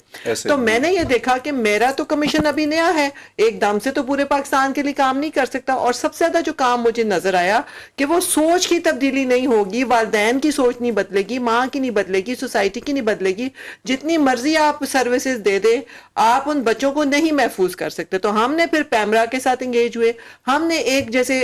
تو میں نے یہ دیکھا کہ میرا تو کمیشن ابھی نیا ہے, ایک دم سے تو پورے پاکستان کے لیے کام نہیں کر سکتا, اور سب سے زیادہ جو کام مجھے نظر آیا کہ وہ سوچ کی تبدیلی نہیں ہوگی, والدین کی سوچ نہیں بدلے گی, ماں کی نہیں بدلے گی, سوسائٹی کی نہیں بدلے گی. جتنی مرضی آپ سروسز دے دیں آپ ان بچوں کو نہیں محفوظ کر سکتے. تو ہم نے پھر پیمرا کے ساتھ انگیج ہوئے, ہم نے ایک جیسے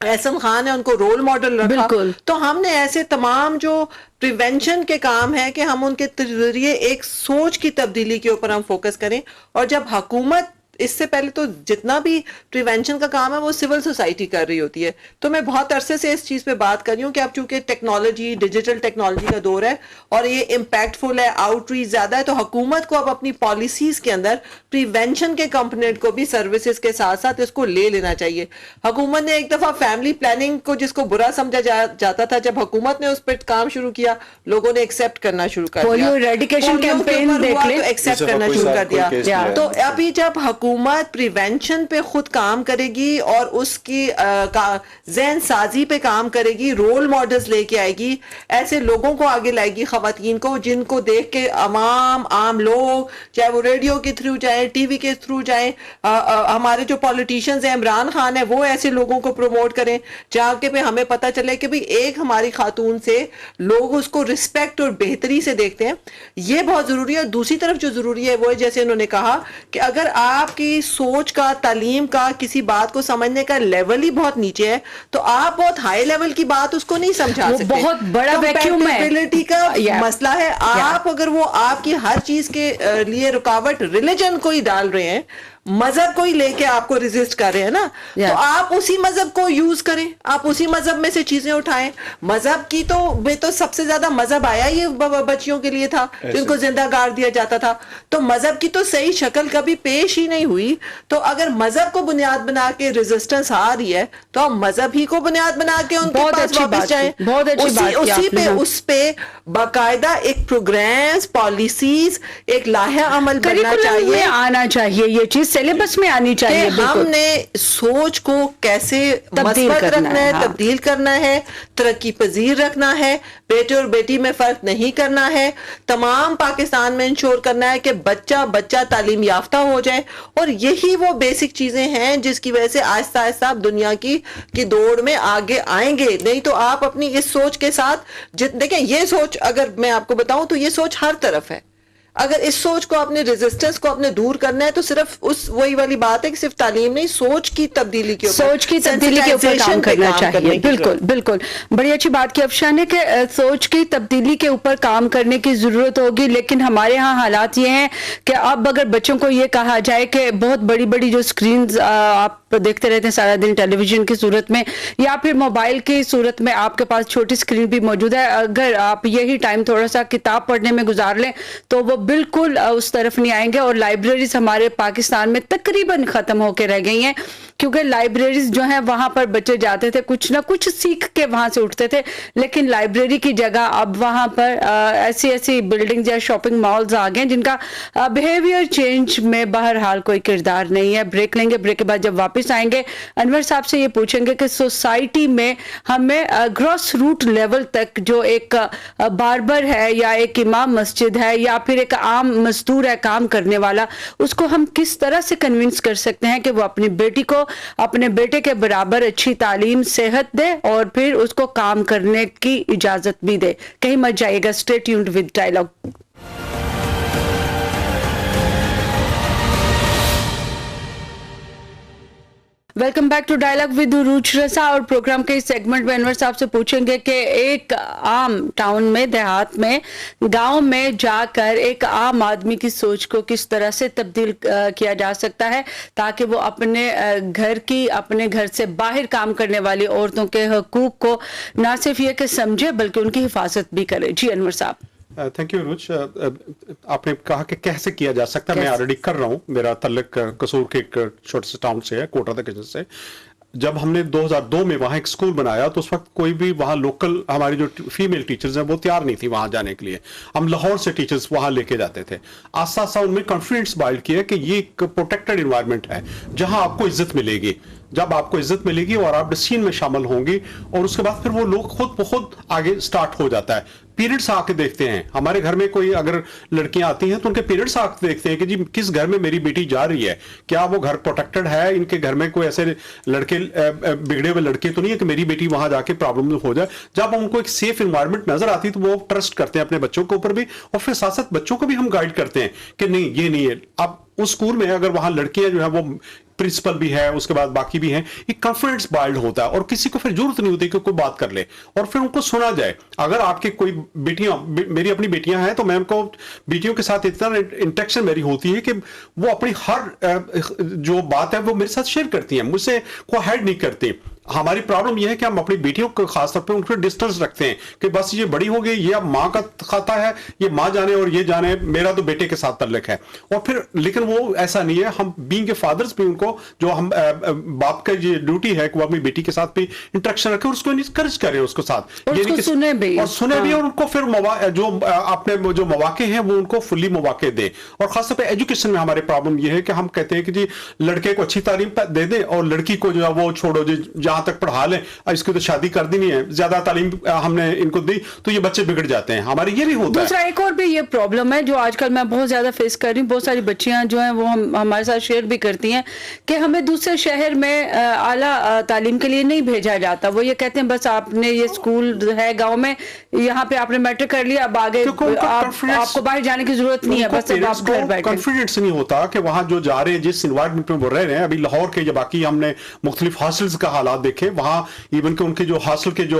احسن خان ہے ان کو رول ماڈل رکھا, تو ہم نے ایسے تمام جو پریونشن کے کام ہے کہ ہم ان کے ذریعے ایک سوچ کی تبدیلی کے اوپر ہم فوکس کریں. اور جب حکومت اس سے پہلے تو جتنا بھی پریونشن کا کام ہے وہ سول سوسائٹی کر رہی ہوتی ہے. تو میں بہت عرصے سے اس چیز پہ بات کر رہی ہوں کہ اب چونکہ ٹیکنالوجی ڈیجیٹل ٹیکنالوجی کا دور ہے اور یہ امپیکٹ فل ہے, آؤٹ ریچ زیادہ ہے, تو حکومت کو اب اپنی پالیسیز کے اندر پریونشن کے کمپوننٹ کو بھی سروسز کے ساتھ ساتھ اس کو لے لینا چاہیے. حکومت نے ایک دفعہ فیملی پلاننگ کو جس کو برا سمجھا جاتا تھا, جب حکومت نے اس پہ کام شروع کیا لوگوں نے ایکسیپٹ کرنا شروع کر دیا, پولیو ایریڈیکیشن کیمپین دیکھ لیں, ایکسیپٹ کرنا شروع کر دیا. تو ابھی جب حکومت پریونشن پہ خود کام کرے گی اور اس کی ذہن سازی پہ کام کرے گی, رول ماڈلز لے کے آئے گی, ایسے لوگوں کو آگے لائے گی, خواتین کو, جن کو دیکھ کے عام لوگ چاہے وہ ریڈیو کے تھرو جائیں, ٹی وی کے تھرو جائیں, ہمارے جو پولیٹیشینز ہیں عمران خان ہے وہ ایسے لوگوں کو پروموٹ کریں جہاں کے پہ ہمیں پتہ چلے کہ بھئی ایک ہماری خاتون سے لوگ اس کو رسپیکٹ اور بہتری سے دیکھتے ہیں. یہ بہت ضروری ہے. اور دوسری طرف جو ضروری ہے وہ ہے جیسے انہوں نے کہا کہ اگر آپ کی سوچ کا, تعلیم کا, کسی بات کو سمجھنے کا لیول ہی بہت نیچے ہے تو آپ بہت ہائی لیول کی بات اس کو نہیں سمجھا سکتے. بہت بڑا ویکیوم ہے, کمپیٹیبلٹی کا مسئلہ ہے. آپ اگر وہ آپ کی ہر چیز کے لیے رکاوٹ ریلیجن کو ہی ڈال رہے ہیں, مذہب کو ہی لے کے آپ کو ریزسٹ کر رہے ہیں نا, تو آپ اسی مذہب کو یوز کریں, آپ اسی مذہب میں سے چیزیں اٹھائیں. مذہب کی تو سب سے زیادہ مذہب آیا ہی بچیوں کے لیے تھا جن کو زندہ گار دیا جاتا تھا, تو مذہب کی تو صحیح شکل کبھی پیش ہی نہیں ہوئی. تو اگر مذہب کو بنیاد بنا کے ریزسٹنس آ رہی ہے تو ہم مذہب ہی کو بنیاد بنا کے ان کے پاس واپس جائیں. اسی پہ اس پہ باقاعدہ ایک پروگرامز, پالیسیز, ایک لائحہ عمل بننا چاہیے, آنا چاہیے. یہ چیز सिलेबस में आनी चाहिए। कि हमने सोच को कैसे मस्बत रखना है, हाँ। तब्दील करना है, तरक्की पजीर रखना है, बेटे और बेटी में फर्क नहीं करना है, तमाम पाकिस्तान में इंश्योर करना है कि बच्चा बच्चा तालीम याफ्ता हो जाए। और यही वो बेसिक चीजें हैं जिसकी वजह से आहिस्ता आहिस्ता आप दुनिया की दौड़ में आगे आएंगे। नहीं तो आप अपनी इस सोच के साथ देखें, ये सोच अगर मैं आपको बताऊं तो ये सोच हर तरफ है। अगर इस सोच को अपने रेजिस्टेंस को अपने दूर करना है तो सिर्फ वही वाली बात है कि सिर्फ तालीम नहीं, सोच की तब्दीली के ऊपर काम करना चाहिए। बिल्कुल बिल्कुल, बड़ी अच्छी बात की अफशा ने कि सोच की तब्दीली के ऊपर काम करने की जरूरत होगी। लेकिन हमारे यहाँ हालात ये हैं कि अब अगर बच्चों को ये कहा जाए कि बहुत बड़ी बड़ी जो स्क्रीन आप देखते रहते हैं सारा दिन टेलीविजन की सूरत में या फिर मोबाइल की सूरत में, आपके पास छोटी स्क्रीन भी मौजूद है, अगर आप यही टाइम थोड़ा सा किताब पढ़ने में गुजार लें तो वो बिल्कुल उस तरफ नहीं आएंगे। और लाइब्रेरीज हमारे पाकिस्तान में तकरीबन खत्म होकर रह गई हैं, क्योंकि लाइब्रेरीज जो हैं वहां पर बच्चे जाते थे, कुछ ना कुछ सीख के वहां से उठते थे। लेकिन लाइब्रेरी की जगह अब वहां पर ऐसी ऐसी बिल्डिंग्स या शॉपिंग मॉल्स आ गए जिनका बिहेवियर चेंज में बहरहाल कोई किरदार नहीं है। ब्रेक लेंगे, ब्रेक के बाद जब वापस आएंगे अनवर साहब से ये पूछेंगे कि सोसाइटी में हमें ग्रॉस रूट लेवल तक जो एक बार्बर है या एक इमाम मस्जिद है या फिर एक आम मजदूर है काम करने वाला, उसको हम किस तरह से कन्विंस कर सकते हैं कि वो अपनी बेटी को अपने बेटे के बराबर अच्छी तालीम सेहत दे और फिर उसको काम करने की इजाजत भी दे। कहीं मत जाइएगा, stay tuned with Dialogue. Welcome back to Dialogue with Urooj Raza. और प्रोग्राम के इस सेगमेंट में अनवर साहब से पूछेंगे कि एक आम टाउन में, देहात में, गांव में जाकर एक आम आदमी की सोच को किस तरह से तब्दील किया जा सकता है ताकि वो अपने घर से बाहर काम करने वाली औरतों के हकूक को ना सिर्फ ये कि समझे बल्कि उनकी हिफाजत भी करे। जी अनवर साहब। थैंक यू रुच। आपने कहा कि कैसे किया जा सकता है, मैं ऑलरेडी कर रहा हूँ। मेरा तल्लक कसूर के एक छोटे से टाउन से है, कोटा तक से। जब हमने 2002 में वहाँ एक स्कूल बनाया तो उस वक्त कोई भी वहाँ लोकल हमारी जो फीमेल टीचर्स हैं वो तैयार नहीं थी वहाँ जाने के लिए। हम लाहौर से टीचर्स वहाँ लेके जाते थे। आस्ता आस्ता उनमें कॉन्फिडेंस बिल्ड किया कि ये एक प्रोटेक्टेड इन्वायरमेंट है जहाँ आपको इज्जत मिलेगी। जब आपको इज्जत मिलेगी और आप डिसीजन में शामिल होंगी और उसके बाद फिर वो लोग खुद ब खुद आगे स्टार्ट हो जाता है। पेरेंट्स आके देखते हैं, हमारे घर में कोई अगर लड़कियां आती हैं तो उनके पेरेंट्स आके देखते हैं कि जी किस घर में मेरी बेटी जा रही है, क्या वो घर प्रोटेक्टेड है, इनके घर में कोई ऐसे लड़के बिगड़े हुए लड़के तो नहीं है कि मेरी बेटी वहां जाके प्रॉब्लम हो जाए। जब उनको एक सेफ इन्वायरमेंट नजर आती है तो वो ट्रस्ट करते हैं अपने बच्चों के ऊपर भी, और फिर साथ साथ बच्चों को भी हम गाइड करते हैं कि नहीं ये नहीं है। अब उस स्कूल में अगर वहां लड़कियां जो है वो प्रिंसिपल भी है, उसके बाद बाकी भी हैं, एक कॉन्फिडेंस बिल्ड होता है और किसी को फिर जरूरत नहीं होती कि कोई बात कर ले और फिर उनको सुना जाए। अगर आपके कोई बेटियां, मेरी अपनी बेटियां हैं तो मैं उनको बेटियों के साथ इतना इंटरेक्शन मेरी होती है कि वो अपनी हर जो बात है वो मेरे साथ शेयर करती हैं, मुझसे को हाइड नहीं करती। हमारी प्रॉब्लम यह है कि हम अपनी बेटियों को खासतौर पे उनको डिस्टेंस रखते हैं कि बस ये बड़ी हो गई, ये अब माँ का खाता है, ये माँ जाने और ये जाने, मेरा तो बेटे के साथ तल्लक है। और फिर लेकिन वो ऐसा नहीं है। हम बीइंग ए फादर्स भी उनको जो हम बाप का ये ड्यूटी है कि वो अपनी बेटी के साथ भी इंटरेक्शन रखें और उसको इनकरेज करें उसके साथ, ये नहीं सुने भी और उनको फिर जो अपने जो मौके हैं वो उनको फुल्ली मौके दें। और खासतौर पर एजुकेशन में हमारे प्रॉब्लम ये है कि हम कहते हैं कि जी लड़के को अच्छी तालीम दे दें और लड़की को जो है वो छोड़ो, जी तक पढ़ा लें, इसकी तो शादी कर दी नहीं है, ज्यादा तालीम हमने इनको दी तो ये बच्चे बिगड़ जाते हैं। हमारे ये भी होता है। दूसरा एक और भी ये प्रॉब्लम है जो आजकल मैं बहुत ज्यादा फेस कर रही हूँ, बहुत सारी बच्चियां जो हैं वो हमारे साथ शेयर भी करती हैं कि हमें दूसरे शहर में आला तालीम के लिए नहीं भेजा जाता। वो ये कहते हैं बस आपने ये स्कूल है गाँव में, यहाँ पे आपने मैट्रिक कर लिया, अब आगे आपको बाहर जाने की जरूरत नहीं है, बस आप घर बैठे। कॉन्फिडेंस नहीं होता कि वहां जो जा रहे हैं, जिस इन्वायरमेंट में वो रह रहे हैं। अभी लाहौर के या बाकी हमने मुख्तलिफ हॉस्टल्स का हालात देखे, वहां इवन के उनके जो हॉस्टल के जो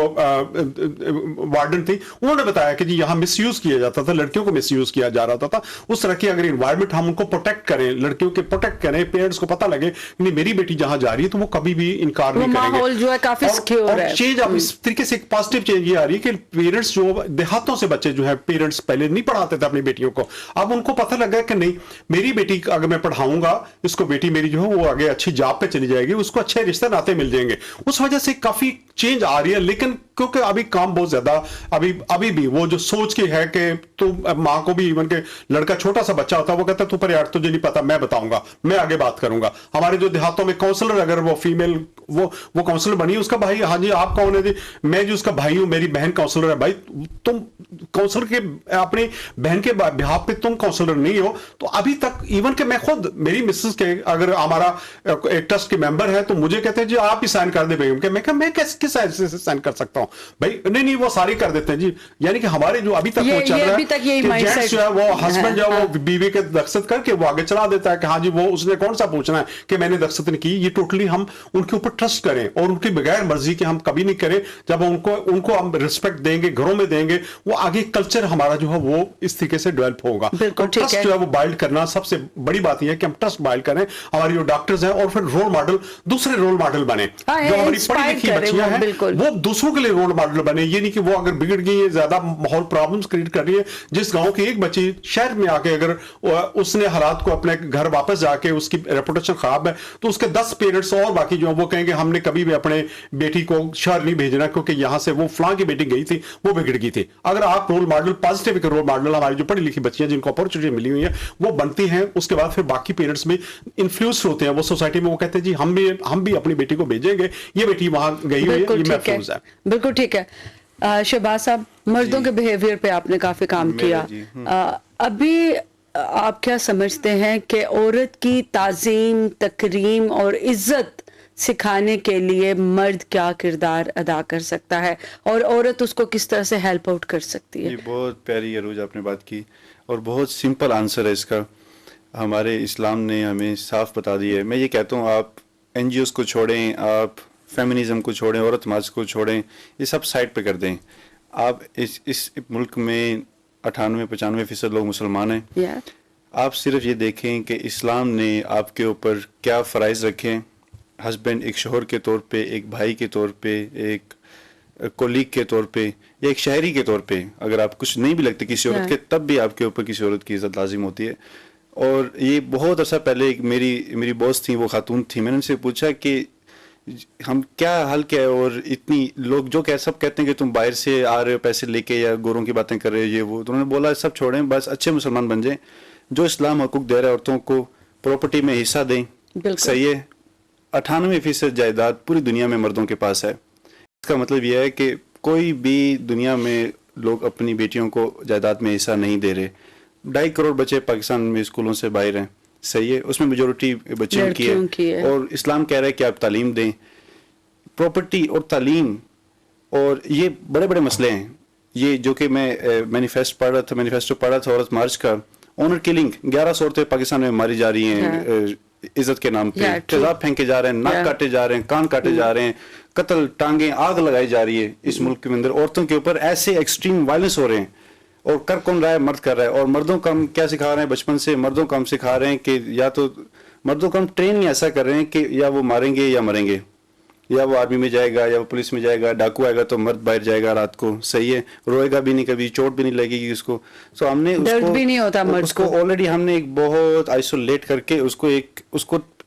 वार्डन थी उन्होंने बताया कि जी यहाँ मिसयूज किया जाता था, लड़कियों को मिसयूज किया जा रहा था। उस तरह की अगर इन्वायरमेंट हम उनको प्रोटेक्ट करें, लड़कियों के प्रोटेक्ट करें, पेरेंट्स को पता लगे नहीं मेरी बेटी जहां जा रही है तो वो कभी भी इनकार नहीं करेंगे। माहौल जो है काफी सिक्योर है। चेंज अब इस तरीके से एक पॉजिटिव चेंज ये आ रही है कि पेरेंट्स जो देहातों से बच्चे जो है, पेरेंट्स पहले नहीं पढ़ाते थे अपनी बेटियों को, अब उनको पता लगा कि नहीं मेरी बेटी अगर मैं पढ़ाऊंगा, इसको बेटी मेरी जो है वो आगे अच्छी जॉब पे चली जाएगी, उसको अच्छे रिश्ते नाते मिल जाएंगे। उस वजह से काफी चेंज आ रही है, लेकिन क्योंकि अभी काम बहुत ज्यादा अभी भी वो जो सोच की है कि तो माँ को भी इवन के लड़का छोटा सा बच्चा होता है वो कहता है तू पर यार तुझे नहीं पता, मैं बताऊंगा, मैं आगे बात करूंगा। हमारे जो देहातों में काउंसलर, अगर वो फीमेल वो काउंसलर बनी, उसका भाई, हाँ जी आप कौन है जी, मैं जी उसका भाई हूं, मेरी बहन काउंसलर है। भाई तुम काउंसलर के अपनी बहन के बिहाफ पे तुम काउंसलर नहीं हो। तो अभी तक इवन के मैं खुद, मेरी मिसेस के अगर हमारा एक ट्रस्ट के मेंबर है तो मुझे कहते हैं जी आप ही साइन कर दे बेगम के। मैं कहा मैं किस साइन कर सकता हूं भाई, नहीं वो सारी कर देते हैं जी। यानी कि हमारे जो अभी तक वो चल रहा है कि जेंट्स जो है वो हस्बैंड जो है वो बीवी के दस्तखत करके वो आगे चला देता है कि हाँ जी वो उसने कौन सा पूछना है कि मैंने दस्तखत नहीं की। ये टोटली हम उनके ऊपर ट्रस्ट करें और उनकी बगैर मर्जी के हम कभी नहीं करें। जब उनको हम रिस्पेक्ट देंगे, घरों में देंगे, वो आगे कल्चर हमारा जो है वो इस तरीके से डेवलप होगा। ट्रस्ट जो है वो बाइल्ड करना सबसे बड़ी बात यह है कि हम ट्रस्ट बाइल्ड करें, हमारी जो डॉक्टर्स हैं, और फिर रोल मॉडल, दूसरे रोल मॉडल बने। जो हमारी पढ़ी लिखी बच्चियां हैं वो दूसरों के लिए रोल मॉडल बने। ये नहीं कि वो अगर बिगड़ गई है, ज्यादा माहौल प्रॉब्लम्स क्रिएट कर रही है। जिस गांव की एक बच्ची शहर में आके अगर उसने हालात को अपने घर वापस जाके उसकी रेपुटेशन खराब है तो उसके 10 पेरेंट्स और बाकी जो वो कहेंगे हमने कभी भी अपने बेटी को शहर नहीं भेजना क्योंकि यहां से वो फलां की बेटी गई थी, वो बिगड़ गई थी। अगर आप role model, positive role model, हमारी जो पढ़ी लिखी बच्चियां जिनको अपॉर्चुनिटी मिली हुई है वो बनती हैं, उसके बाद फिर बाकी पेरेंट्स भी इन्फ्लुएंस होते हैं वो सोसाइटी में। वो कहते हैं जी हम भी अपनी बेटी को भेजेंगे, ये बेटी वहां गई हुई है, ये महफूज है। बिल्कुल ठीक है। शहबाज साहब, मर्दों के बिहेवियर पे आपने काफी काम किया। अभी आप क्या समझते हैं कि औरत की ताजीम, तकरीम और इज्जत सिखाने के लिए मर्द क्या किरदार अदा कर सकता है और औरत उसको किस तरह से हेल्प आउट कर सकती है? ये बहुत प्यारी अरूज आपने बात की और बहुत सिंपल आंसर है इसका। हमारे इस्लाम ने हमें साफ बता दिया है। मैं ये कहता हूँ आप NGOs को छोड़ें, आप फेमिनिज्म को छोड़ें, औरत मार्च को छोड़ें, ये सब साइड पे कर दें। आप इस मुल्क में 98-95% लोग मुसलमान हैं। आप सिर्फ ये देखें कि इस्लाम ने आपके ऊपर क्या फ़राइज़ रखे हैं। हस्बैंड एक शोहर के तौर पे, एक भाई के तौर पे, एक कोलीग के तौर पे या एक शहरी के तौर पे, अगर आप कुछ नहीं भी लगते किसी औरत के, तब भी आपके ऊपर किसी औरत की इज़्ज़त लाजिम होती है। और ये बहुत अर्सा पहले एक मेरी बॉस थी, वो खातून थी, मैंने उनसे पूछा कि हम क्या हल क्या है, और इतनी लोग जो सब कहते हैं कि तुम बाहर से आ रहे हो पैसे लेके या गोरों की बातें कर रहे हो ये वो, तो उन्होंने बोला सब छोड़ें, बस अच्छे मुसलमान बन जाएं। जो इस्लाम हकूक दे रहा है औरतों को, प्रॉपर्टी में हिस्सा दें, सही है। 98% जायदाद पूरी दुनिया में मर्दों के पास है। इसका मतलब यह है कि कोई भी दुनिया में लोग अपनी बेटियों को जायदाद में हिस्सा नहीं दे रहे। 2.5 करोड़ बच्चे पाकिस्तान में स्कूलों से बाहर हैं, सही है, उसमें मेजोरिटी बच्चों की है। और इस्लाम कह रहा है कि आप तालीम दें। प्रॉपर्टी और तालीम और ये बड़े बड़े मसले हैं। ये जो कि मैं मैनिफेस्टो पढ़ रहा था औरत मार्च का, ऑनर किलिंग 1100 औरतें पाकिस्तान में मारी जा रही हैं इज्जत के नाम पे, तेजाब फेंके जा रहे हैं, नाक काटे जा रहे हैं, कान काटे जा रहे हैं, कत्ल, टांगे, आग लगाई जा रही है इस मुल्क के अंदर। औरतों के ऊपर ऐसे एक्सट्रीम वायलेंस हो रहे हैं और कर कौन रहा है? मर्द कर रहा है। और मर्दों को हम क्या सिखा रहे हैं बचपन से? मर्दों को हम सिखा रहे हैं कि या तो मर्दों को हम ट्रेन ही ऐसा कर रहे हैं कि या वो मारेंगे या मरेंगे, या वो आर्मी में जाएगा या वो पुलिस में जाएगा, डाकू आएगा तो मर्द बाहर जाएगा रात को, सही है, रोएगा भी नहीं, कभी चोट भी नहीं लगेगी उसको। तो हमने दर्द भी नहीं होता मर्द उसको ऑलरेडी हमने एक बहुत आइसोलेट करके उसको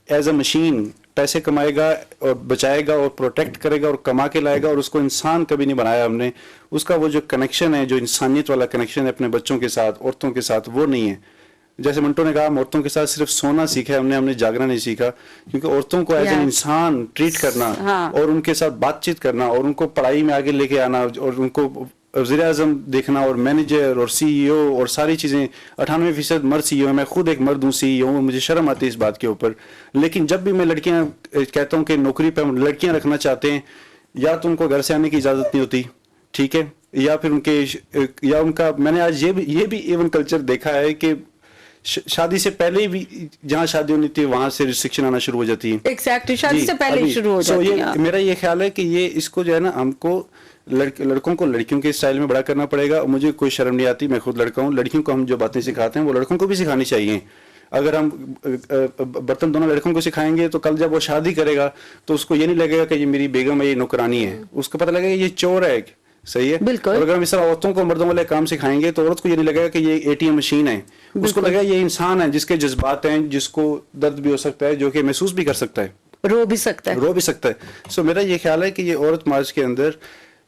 एज अ मशीन पैसे कमाएगा और बचाएगा और प्रोटेक्ट करेगा और कमा के लाएगा, और उसको इंसान कभी नहीं बनाया हमने। उसका वो जो कनेक्शन है, जो इंसानियत वाला कनेक्शन है अपने बच्चों के साथ, औरतों के साथ, वो नहीं है। जैसे मंटो ने कहा, हम औरतों के साथ सिर्फ सोना सीखा है हमने जागना नहीं सीखा, क्योंकि औरतों को एज एन इंसान ट्रीट करना और उनके साथ बातचीत करना और उनको पढ़ाई में आगे लेके आना और उनको वज़ीर आज़म देखना और मैनेजर और CEO और सारी चीज़ें। 98% मर्द CEO है, मैं खुद एक मर्द हूँ CEO, मुझे शर्म आती है इस बात के ऊपर। लेकिन जब भी मैं लड़कियाँ कहता हूँ कि नौकरी पे हम लड़कियाँ रखना चाहते हैं, या तो उनको घर से आने की इजाज़त नहीं होती, ठीक है, या फिर उनका मैंने आज ये भी इवन कल्चर देखा है कि शादी से पहले भी जहाँ शादी होनी थी वहां से रिस्ट्रिक्शन आना शुरू हो जाती है। एग्जैक्टली, शादी से पहले शुरू हो जाती है। मेरा ये ख्याल है कि ये इसको जो है ना, हमको लड़कों को लड़कियों के स्टाइल में बड़ा करना पड़ेगा। मुझे कोई शर्म नहीं आती, मैं खुद लड़का हूँ। लड़कियों को हम जो बातें सिखाते हैं वो लड़कों को भी सिखानी चाहिए। अगर हम बर्तन धोना लड़कों को सिखाएंगे तो कल जब वो शादी करेगा तो उसको ये नहीं लगेगा कि ये मेरी बेगम है, ये नौकरानी है, उसको पता लगेगा ये चोर है, सही है। बिल्कुल। और अगर हम इस तरह औरतों को मर्दों वाले काम सिखाएंगे तो औरत को ये नहीं लगेगा कि ये ATM मशीन है, उसको लगेगा ये इंसान है जिसके जज्बात हैं, जिसको दर्द भी हो सकता है, जो कि महसूस भी कर सकता है। रो भी सकता है। सो मेरा ये ख्याल है कि ये औरत मार्च के अंदर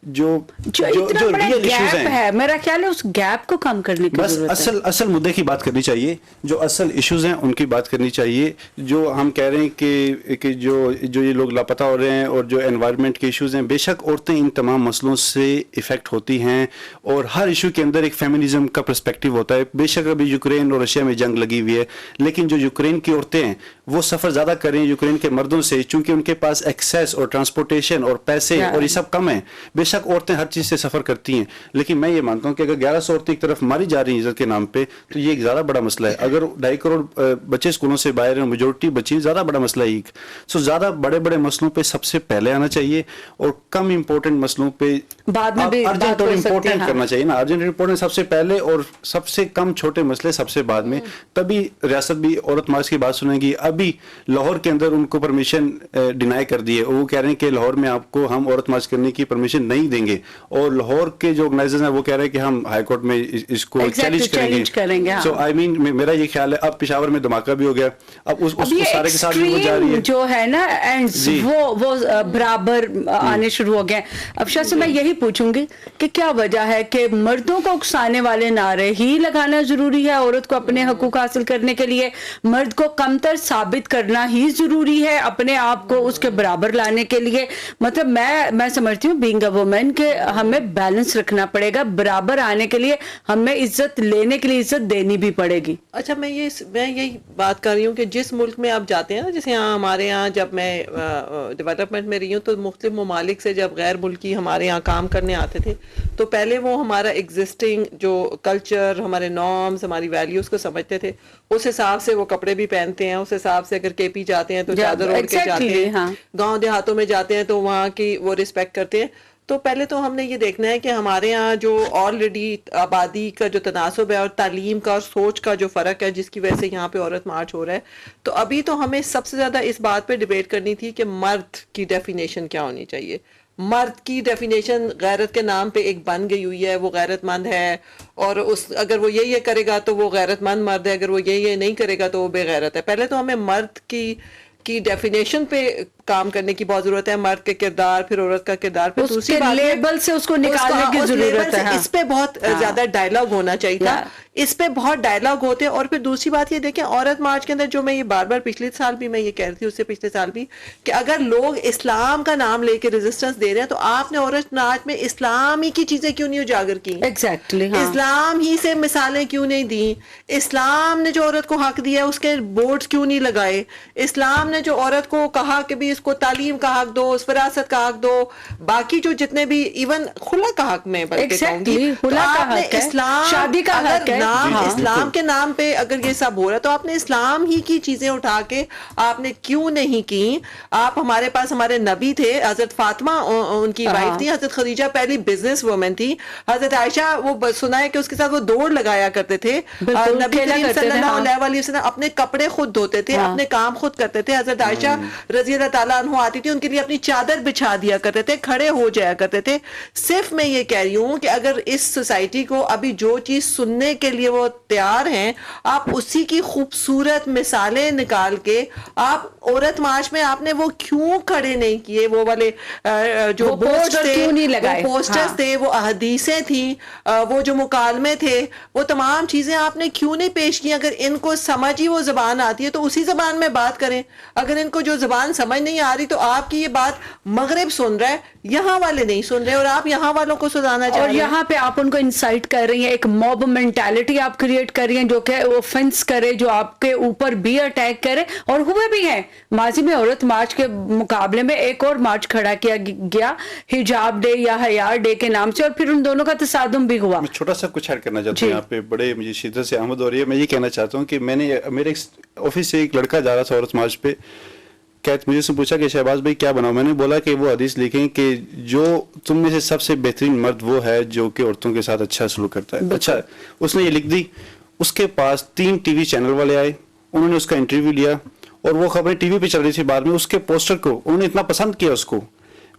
जो इतना बड़ा रियल इश्यूज गैप है, मेरा ख्याल है उस गैप को कम करने की बस जरूरत है। असल मुद्दे की बात करनी चाहिए, जो असल इश्यूज हैं उनकी बात करनी चाहिए। जो हम कह रहे हैं कि जो ये लोग लापता हो रहे हैं और जो एनवायरनमेंट के इश्यूज हैं, बेशक औरतें इन तमाम मसलों से इफेक्ट होती हैं और हर इशू के अंदर एक फेमिनिज्म का पर्सपेक्टिव होता है। बेशक अभी यूक्रेन और रशिया में जंग लगी हुई है, लेकिन जो यूक्रेन की औरतें हैं वो सफ़र ज़्यादा कर रही हैं यूक्रेन के मर्दों से, चूंकि उनके पास एक्सेस और ट्रांसपोर्टेशन और पैसे और ये सब कम है। बेशक औरतें हर चीज़ से सफ़र करती हैं, लेकिन मैं ये मानता हूँ कि अगर 1100 औरतें एक तरफ मारी जा रही हैं इज्जत के नाम पे, तो ये एक ज़्यादा बड़ा मसला है। अगर 2.5 करोड़ बच्चे स्कूलों से बाहर हैं, मेजोरिटी बच्ची, ज़्यादा बड़ा मसला है। सो ज़्यादा बड़े बड़े मसलों पे सबसे पहले आना चाहिए और कम इम्पोर्टेंट मसलों पे बाद में भी अर्जेंट और इम्पोर्टेंट करना चाहिए ना। अर्जेंट इम्पोर्टेंट सबसे पहले और सबसे कम छोटे मसले सबसे बाद में, तभी रियासत भी औरत मार्च की बात सुनेगी। अभी लाहौर के अंदर उनको परमिशन डिनाई कर दी है, वो कह रहे हैं कि लाहौर में आपको हम औरत मार्च करने की परमिशन नहीं देंगे, और लाहौर के जो ऑर्गेनाइजर्स हैं वो कह रहे हैं कि हम हाई कोर्ट में इसको चैलेंज करेंगे। सो आई मीन मेरा ये ख्याल है, अब पेशावर में धमाका भी हो गया, अब उसको सारे के साथ भी जा रही है जो है ना एंड्स वो बराबर आने शुरू हो गए। अब शायद से मैं यही पूछूंगी कि क्या वजह है कि मर्दों को उकसाने वाले नारे ही लगाना जरूरी है औरत को अपने हकूक हासिल करने के लिए? मर्द को कमतर साबित करना ही जरूरी है अपने आप को उसके बराबर लाने के लिए? मतलब मैं समझती हूँ बीइंग अ वुमन के हमें बैलेंस रखना पड़ेगा, बराबर आने के लिए हमें इज्जत लेने के लिए इज्जत देनी भी पड़ेगी। अच्छा, मैं यही बात कर रही हूँ कि जिस मुल्क में आप जाते हैं ना, जैसे यहाँ हमारे यहाँ जब मैं डेवलपमेंट में रही हूँ तो मुख्तलिफ ममालिक से जब गैर मुल्की हमारे यहाँ काम करने आते थे, तो पहले वो हमारा एग्जिस्टिंग जो कल्चर, हमारे नॉर्म्स, हमारी वैल्यूज को समझते थे, उस हिसाब से वो कपड़े भी पहनते हैं, उस हिसाब से अगर केपी जाते हैं तो चादर ओढ़ के जाते हैं, गाँव देहातों में जाते हैं तो वहाँ की वो रिस्पेक्ट करते हैं। तो पहले तो हमने ये देखना है कि हमारे यहाँ जो ऑलरेडी आबादी का जो तनासब है और तालीम का और सोच का जो फ़र्क है, जिसकी वजह से यहाँ पे औरत मार्च हो रहा है, तो अभी तो हमें सबसे ज़्यादा इस बात पे डिबेट करनी थी कि मर्द की डेफिनेशन क्या होनी चाहिए। मर्द की डेफिनेशन गैरत के नाम पे एक बन गई हुई है, वो गैरतमंद है और अगर वो ये करेगा तो वो गैरतमंद मर्द है, अगर वो ये नहीं करेगा तो वो बेगैरत है। पहले तो हमें मर्द की डेफिनेशन पे काम करने की बहुत जरूरत है, मर्द के किरदार, फिर औरत का किरदार, फिर दूसरी बात लेबल से उसको निकालने की जरूरत है। इस पे बहुत ज्यादा डायलॉग होना चाहिए था, इस पे बहुत डायलॉग होते हैं। और फिर दूसरी बात ये देखें, औरत मार्च के अंदर जो मैं ये बार बार पिछले साल भी मैं ये कह रही थी, उससे पिछले साल भी, कि अगर लोग इस्लाम का नाम लेके रेजिस्टेंस दे रहे हैं तो आपने औरत मार्च में इस्लाम ही की चीजें क्यों नहीं उजागर की? एग्जैक्टली, इस्लाम ही से मिसालें क्यों नहीं दी? इस्लाम ने जो औरत को हक दिया उसके बोर्ड क्यों नहीं लगाए? इस्लाम ने जो औरत को कहा कि भी इसको तालीम का हक दो, विरासत का हक दो, बाकी जो जितने भी इवन खुला का हक में बल्कि इस्लाम, शादी का हक है, इस्लाम के नाम पे अगर ये सब हो रहा है तो आपने इस्लाम ही की चीजें उठा के आपने क्यों नहीं की? आप हमारे पास हमारे नबी थे, हजरत फातिमा उनकी वाइफ थी, हजरत खदीजा पहली बिजनेस वुमन थी, हजरत आयशा वो सुना है कि उसके साथ वो दौड़ लगाया करते थे, नबी करीम सल्लल्लाहु अलैहि वसल्लम अपने कपड़े खुद धोते थे, अपने काम खुद करते थे, हजरत आयशा रजी अल्लाह ताला अन्हा आती थी, उनके लिए अपनी चादर बिछा दिया करते थे, खड़े हो जाया करते थे। सिर्फ मैं ये कह रही हूँ कि अगर इस सोसाइटी को अभी जो चीज सुनने के लिए वो तैयार हैं, आप उसी की खूबसूरत मिसालें निकाल के आप औरत मार्च में आपने वो क्यों खड़े नहीं किए? वो वाले जो पोस्टर्स थे, वो पोस्टर्स थे, वो अहदीसें थी, वो जो मुकालमे थे, वो तमाम चीजें आपने क्यों नहीं पेश की? अगर इनको समझ ही वो जबान आती है तो उसी जबान में बात करें। अगर इनको जो जबान समझ नहीं आ रही तो आपकी ये बात मगरिब सुन रहा है, यहाँ वाले नहीं सुन रहे, और आप यहाँ वालों को सुधारना चाह रहे हैं। और यहाँ पे आप उनको इंसाइट कर रही हैं, एक मॉब मेंटालिटी आप क्रिएट कर रही हैं जो कि ऑफेंस करे, जो आपके ऊपर भी अटैक करे, और हुए भी हैं। माजी में औरत मार्च के मुकाबले में एक और मार्च खड़ा किया गया हिजाब डे या हया डे के नाम से, और फिर उन दोनों का तसादुम भी हुआ। मैं छोटा सा कुछ ऐड करना चाहता हूँ यहाँ पे, बड़े मुझे शिद्दत से आमद हो रही है। मैं ये कहना चाहता हूँ कि मेरे ऑफिस से एक लड़का जा रहा था औरत मार्च पे, मुझे से पूछा कि शहबाज भाई क्या बनाओ? मैंने बोला कि वो हदीस लिखें कि जो तुम में से सबसे बेहतरीन मर्द वो है जो कि औरतों के साथ अच्छा सलूक करता है। अच्छा, उसने ये लिख दी। उसके पास 3 टीवी चैनल वाले आए, उन्होंने उसका इंटरव्यू लिया और वो खबरें टीवी पे चल रही थी। बाद में उसके पोस्टर को उन्होंने इतना पसंद किया उसको।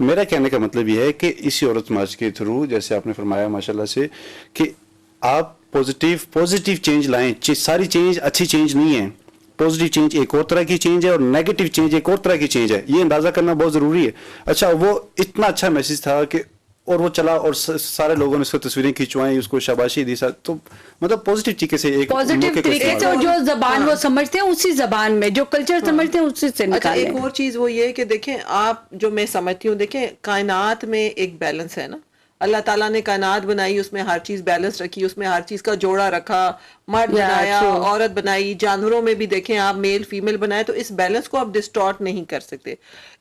मेरा कहने का मतलब ये है कि इसी औरत मार्च के थ्रू, जैसे आपने फरमाया माशाल्लाह से, कि आप पॉजिटिव चेंज लाएं। सारी चेंज अच्छी चेंज नहीं है, पॉजिटिव चेंज एक और तरह की चेंज है और नेगेटिव चेंज एक और तरह की चेंज है, ये अंदाजा करना बहुत जरूरी है। अच्छा, वो इतना अच्छा मैसेज था कि और वो चला और सारे लोगों ने उसको तस्वीरें खिंचवाई, उसको शाबाशी दी, तो मतलब पॉजिटिव तरीके से, एक पॉजिटिव तरीके से, और जो जबान वो समझते हैं उसी जबान में, जो कल्चर समझते हैं उसी से निकालें। अच्छा, एक और चीज वो ये कि देखें आप, जो मैं समझती हूँ, देखें कायनात में एक बैलेंस है ना, अल्लाह ताला ने कायनात बनाई, उसमें हर चीज बैलेंस रखी, उसमें हर चीज का जोड़ा रखा, मर्द बनाया, औरत बनाई, जानवरों में भी देखें आप मेल फीमेल बनाए, तो इस बैलेंस को आप डिस्टॉर्ट नहीं कर सकते।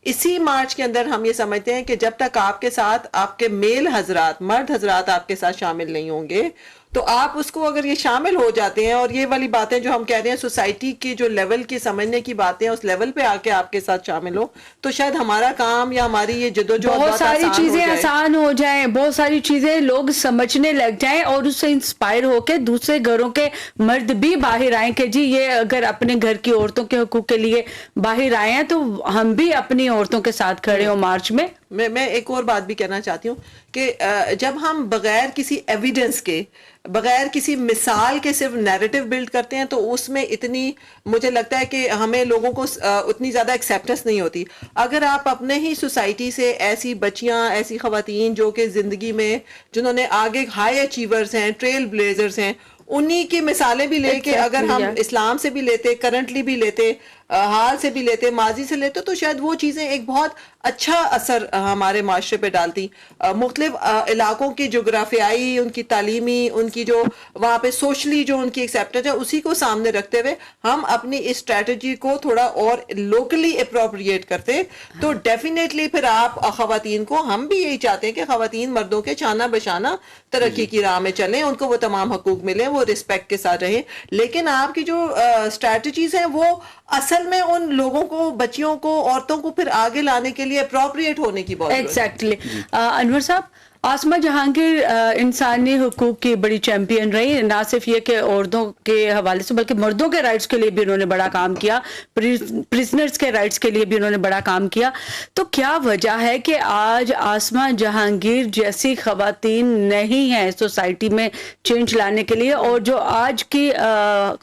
इसी मार्च के अंदर हम ये समझते हैं कि जब तक आपके साथ आपके मेल हजरात, मर्द हजरात आपके साथ शामिल नहीं होंगे, तो आप उसको अगर ये शामिल हो जाते हैं, और ये वाली बातें जो हम कह रहे हैं सोसाइटी के जो लेवल की समझने की बातें हैं, उस लेवल पे आके आपके साथ शामिल हो, तो शायद हमारा काम या हमारी ये जद्दोजहद बहुत सारी चीजें आसान हो जाएं, बहुत सारी चीजें लोग समझने लग जाएं और उससे इंस्पायर होके दूसरे घरों के मर्द भी बाहर आए कि जी ये अगर अपने घर की औरतों के हकूक के लिए बाहर आए हैं तो हम भी अपनी औरतों के साथ खड़े हो मार्च में। मैं एक और बात भी कहना चाहती हूँ कि जब हम बगैर किसी एविडेंस के, बगैर किसी मिसाल के सिर्फ नैरेटिव बिल्ड करते हैं, तो उसमें इतनी, मुझे लगता है कि हमें लोगों को उतनी ज़्यादा एक्सेप्टेंस नहीं होती। अगर आप अपने ही सोसाइटी से ऐसी बच्चियां, ऐसी ख़वातीन जो कि ज़िंदगी में, जिन्होंने आगे हाई अचीवर्स हैं, ट्रेल ब्लेजर्स हैं, उन्हीं की मिसालें भी लेके अगर हम इस्लाम से भी लेते, करंटली भी लेते, हाल से भी लेते, माजी से लेते, तो शायद वो चीज़ें एक बहुत अच्छा असर हमारे माशरे पे डालती। मुख्तलिफ इलाकों की जोग्राफियाई, उनकी तालीमी, उनकी जो वहाँ पे सोशली जो उनकी एक्सेप्टेंस है, उसी को सामने रखते हुए हम अपनी इस स्ट्रेटजी को थोड़ा और लोकली अप्रोप्रिएट करते, तो डेफिनेटली फिर आप ख़वातीन को, हम भी यही चाहते हैं कि ख़वातीन मर्दों के शाना बशाना तरक्की की राह में चलें, उनको वो तमाम हकूक मिले, वो रिस्पेक्ट के साथ रहें। लेकिन आपकी जो स्ट्रेटजीज हैं वो असल में उन लोगों को, बच्चियों को, औरतों को फिर आगे लाने के लिए अप्रोप्रिएट होने की बहुत एग्जैक्टली। अनवर साहब, आसमा जहांगीर इंसानी हुकूक की बड़ी चैंपियन रही, ना सिर्फ ये कि औरतों के हवाले से बल्कि मर्दों के राइट्स के लिए भी उन्होंने बड़ा काम किया, प्रिजनर्स के राइट्स के लिए भी उन्होंने बड़ा काम किया। तो क्या वजह है कि आज आसमा जहांगीर जैसी खवातीन नहीं है सोसाइटी में चेंज लाने के लिए, और जो आज की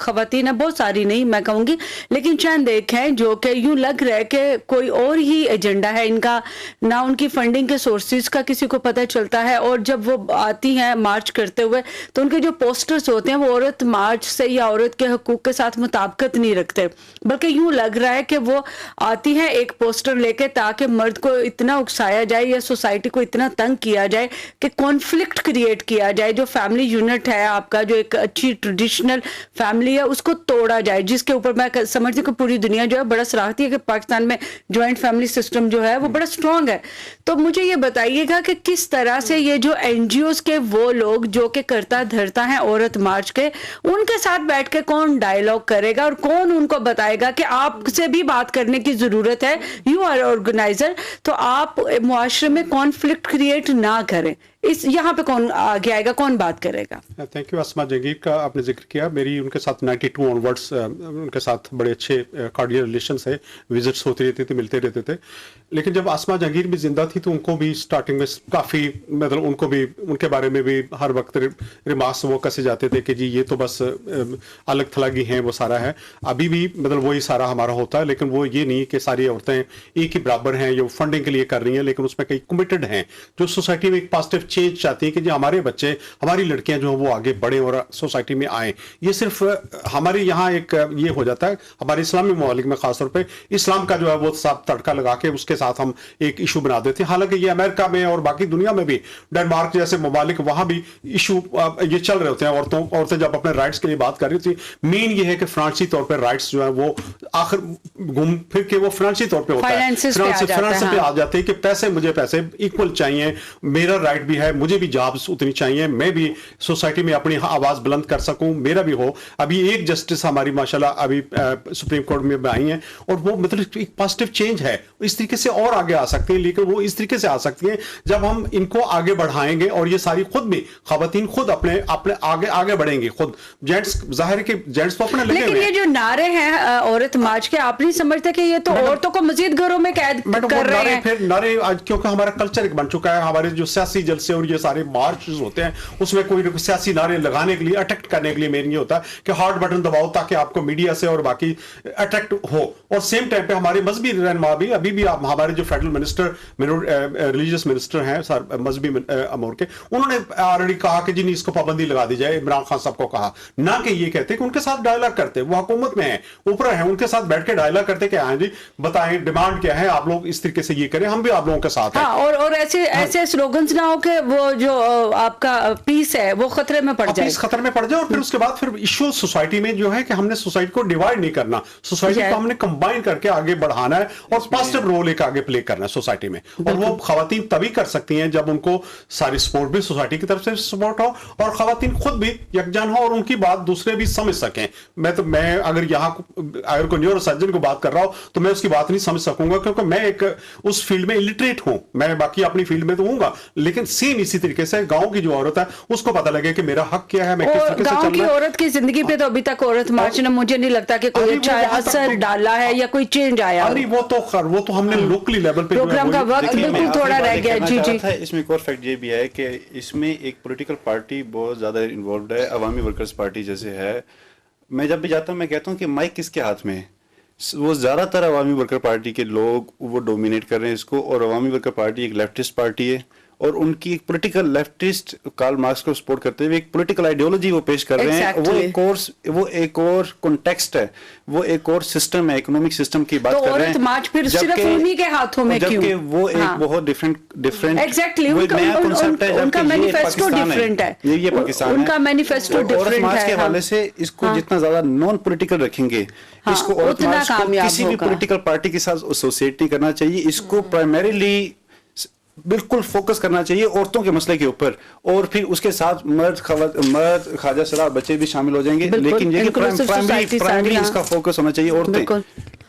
खवातीन है, बहुत सारी नहीं मैं कहूँगी, लेकिन चंद एक हैं जो कि यूँ लग रहा है कि कोई और ही एजेंडा है इनका, ना उनकी फंडिंग के सोर्सेज का किसी को पता चलता है, और जब वो आती हैं मार्च करते हुए तो उनके जो पोस्टर्स होते हैं वो औरत मार्च से या औरत के हकूक के साथ मुताबिकत नहीं रखते, बल्कि यूं लग रहा है कि वो आती हैं एक पोस्टर लेके ताकि मर्द को इतना उकसाया जाए या सोसाइटी को इतना तंग किया जाए कि कॉन्फ्लिक्ट क्रिएट किया जाए, जो फैमिली यूनिट है आपका, जो एक अच्छी ट्रेडिशनल फैमिली है, उसको तोड़ा जाए, जिसके ऊपर मैं समझती हूँ कि पूरी दुनिया जो है बड़ा सराहती है कि पाकिस्तान में ज्वाइंट फैमिली सिस्टम जो है वो बड़ा स्ट्रांग है। तो मुझे ये बताइएगा कि किस तरह से ये जो एनजीओज के वो लोग जो कि करता धरता है औरत मार्च के, उनके साथ बैठ के कौन डायलॉग करेगा और कौन उनको बताएगा कि आपसे भी बात करने की जरूरत है, यू आर ऑर्गेनाइजर, तो आप मुआशरे में कॉन्फ्लिक्ट क्रिएट ना करें। इस यहाँ पे कौन आगे आएगा, कौन बात करेगा? Thank you. आसमा जहांगीर का आपने जिक्र किया, मेरी उनके साथ 92 ऑनवर्ड्स उनके साथ बड़े अच्छे कार्डियल रिलेशंस है, विजिट्स होती रहती थी, मिलते रहते थे। लेकिन जब आसमा जहांगीर भी जिंदा थी तो उनको भी स्टार्टिंग में काफ़ी, मतलब उनको भी, उनके बारे में भी हर वक्त रिमार्क्स वो कसे जाते थे कि जी ये तो बस अलग थलग ही हैं, वो सारा है। अभी भी मतलब वही सारा हमारा होता है, लेकिन वो ये नहीं कि सारी औरतें एक ही बराबर हैं, जो फंडिंग के लिए कर रही हैं, लेकिन उसमें कई कमिटेड हैं जो सोसाइटी में एक पॉजिटिव चेंज चाहती है कि जी हमारे बच्चे, हमारी लड़कियां जो वो आगे बढ़े और सोसाइटी में आए। ये सिर्फ हमारे यहाँ एक ये हो जाता है, हमारे इस्लामी ममालिक में खासतौर पे इस्लाम का जो है वो साफ तड़का लगा के उसके साथ हम एक इशू बना देते हैं। हालांकि ये अमेरिका में और बाकी दुनिया में भी, डेनमार्क जैसे ममालिक, वहां भी इशू ये चल रहे होते हैं। औरतें जब अपने राइट्स के लिए बात कर रही थी, मेन ये है कि फ्रांसीसी तौर पर राइट्स जो है वो आखिर घूम फिर के वो फ्रांसीसी तौर पर होता है, फाइनेंस पे आ जाते हैं कि पैसे, मुझे पैसे इक्वल चाहिए, मेरा राइट भी है, मुझे भी जॉब्स उतनी चाहिए, मैं भी सोसाइटी में अपनी आवाज बुलंद कर सकूं, मेरा भी हो। अभी एक जस्टिस हमारी माशाल्लाह अभी सुप्रीम कोर्ट में आई हैं, और वो मतलब एक पॉजिटिव चेंज है। इस तरीके से और आगे आ सकते हैं, लेकिन वो इस तरीके से आ सकती हैं जब हम इनको आगे बढ़ाएंगे, और ये सारी खुद भी खवातीन खुद अपने आगे बढ़ेंगे खुद। जेंट्स, जाहिर है कि जेंट्स तो अपने लगे हुए हैं, लेकिन ये जो नारे हैं औरत मार्च के, आप नहीं समझते कि ये तो औरतों को मजीद घरों में कैद कर रहे हैं? फिर नारे, क्योंकि हमारा कल्चर एक बन चुका है, हमारे जो सियासी जलसे से और ये सारे मार्च होते हैं उसमें कोई ना कोई सियासी नारे लगाने के लिए, अट्रैक्ट करने के लिए मेन ये होता है कि हार्ड बटन दबाओ ताकि आपको मीडिया से और बाकी अट्रैक्ट हो। और सेम टाइम पे हमारे मजहबी रहनुमा भी अभी भी हमारे जो फेडरल मिनिस्टर रिलीजियस मिनिस्टर हैं मजहबी अमूर के, उन्होंने ऑलरेडी कहा कि जी नहीं इसको पाबंदी लगा दी जाए। इमरान खान साहब को कहा ना कि ये कहते कि उनके साथ डायलॉग करते, वो हुकूमत में है, ऊपर है, उनके साथ बैठ के डायलॉग करते कि हाँ जी बताएं डिमांड क्या है, आप लोग इस तरीके से ये करें, हम भी आप लोगों के साथ हैं। हाँ, और ऐसे स्लोगन्स ना हो कि वो जो आपका पीस है वो खतरे में पड़ जाए, पीस खतरे में पड़ जाए। और फिर उसके बाद फिर इश्यू सोसाइटी में जो है कि हमने सोसाइटी को डिवाइड नहीं करना, सोसाइटी को हमने कंबाइन करके आगे बढ़ाना है और पॉजिटिव रोल एक आगे प्ले करना है सोसाइटी में। और वो खवातीन तभी कर सकती हैं जब उनको सारी सपोर्ट भी सोसाइटी की तरफ से सपोर्ट हो और खवातीन खुद भी यकजान हो और उनकी बात दूसरे भी समझ सकें। मैं अगर यहाँ अगर कोई न्यूरो सर्जन को बात कर रहा हूं तो मैं उसकी बात नहीं समझ सकूंगा क्योंकि मैं एक उस फील्ड में इलिटरेट हूं। मैं बाकी अपनी फील्ड में तो हूंगा, लेकिन सेम इसी तरीके से गांव की जो औरत है उसको पता लगे कि मेरा हक क्या है, मैं किस तरीके से गांव की चलना है। औरत की जिंदगी पे तो अभी तक औरत मार्च ने मुझे नहीं लगता कि कोई अच्छा असर डाला है या कोई चेंज आया। अरे वो तो हमने लोकली लेवल पे प्रोग्राम का वक्त बिल्कुल थोड़ा रह गया। जी जी, इसमें एक और फैक्ट ये भी है कि इसमें एक पॉलिटिकल पार्टी बहुत ज्यादा इन्वॉल्व है, अवामी वर्कर्स पार्टी जैसे है। मैं जब भी जाता हूँ मैं कहता हूँ कि माइक किसके हाथ में है, वो ज्यादातर अवामी वर्कर पार्टी के लोग वो डोमिनेट कर रहे हैं इसको। और अवामी वर्कर पार्टी एक लेफ्टिस्ट पार्टी है और उनकी एक पॉलिटिकल लेफ्टिस्ट कार्ल मार्क्स को सपोर्ट करते हुए एक पॉलिटिकल आइडियोलॉजी वो पेश कर रहे हैं। वो एक और कॉन्टेक्स्ट है, वो एक और सिस्टम है, इकोनॉमिक सिस्टम की बात कर रहे हैं। मार्च फिर सिर्फ उन्हीं के हाथों में क्यों? जबकि वो एक बहुत डिफरेंट एग्जैक्टली उनका मैनिफेस्टो डिफरेंट है, ये पाकिस्तान उनका मैनिफेस्टो डिफरेंट है। के हवाले से इसको जितना ज्यादा नॉन पॉलिटिकल रखेंगे इसको, औरत मार्च को किसी भी पॉलिटिकल पार्टी के साथ एसोसिएट नहीं करना चाहिए। इसको प्राइमरीली बिल्कुल फोकस करना चाहिए औरतों के मसले के ऊपर, और फिर उसके साथ मर्द ख्वाजा सलाह बच्चे भी शामिल हो जाएंगे। लेकिन ये प्राइमरी इसका फोकस होना चाहिए औरतें,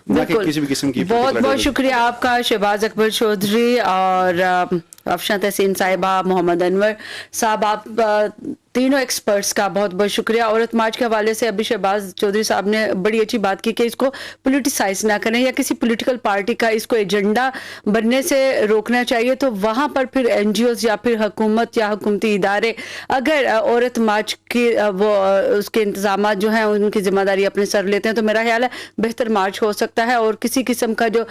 ना कि किसी भी किस्म की। बहुत बहुत शुक्रिया आपका शहबाज अकबर चौधरी और अफशा तहसीन साहिबा, मोहम्मद अनवर साहब, आप तीनों एक्सपर्ट्स का बहुत बहुत शुक्रिया। औरत मार्च के हवाले से अभी शहबाज चौधरी साहब ने बड़ी अच्छी बात की कि इसको पोलिटिसाइज ना करें या किसी पॉलिटिकल पार्टी का इसको एजेंडा बनने से रोकना चाहिए। तो वहाँ पर फिर NGOs या फिर हुकूमत या हुकूमती इदारे अगर औरत मार्च की वो उसके इंतजाम जो हैं उनकी जिम्मेदारी अपने सर लेते हैं तो मेरा ख्याल है बेहतर मार्च हो सकता है और किसी किस्म का जो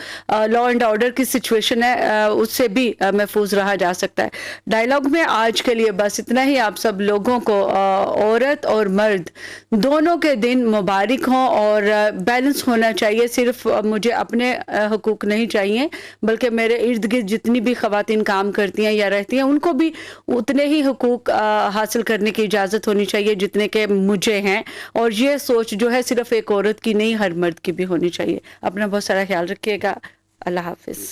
लॉ एंड ऑर्डर की सिचुएशन है उससे भी महफूज रहा जा सकता है। डायलॉग में आज के लिए बस इतना ही। आप सब लोगों को औरत और मर्द दोनों के दिन मुबारक हों और बैलेंस होना चाहिए। सिर्फ मुझे अपने हुकूक नहीं चाहिए बल्कि मेरे इर्द गिर्द जितनी भी खवातीन काम करती हैं या रहती हैं उनको भी उतने ही हुकूक हासिल करने की इजाज़त होनी चाहिए जितने के मुझे हैं। और ये सोच जो है सिर्फ एक औरत की नहीं हर मर्द की भी होनी चाहिए। अपना बहुत सारा ख्याल रखिएगा। अल्लाह हाफिज़।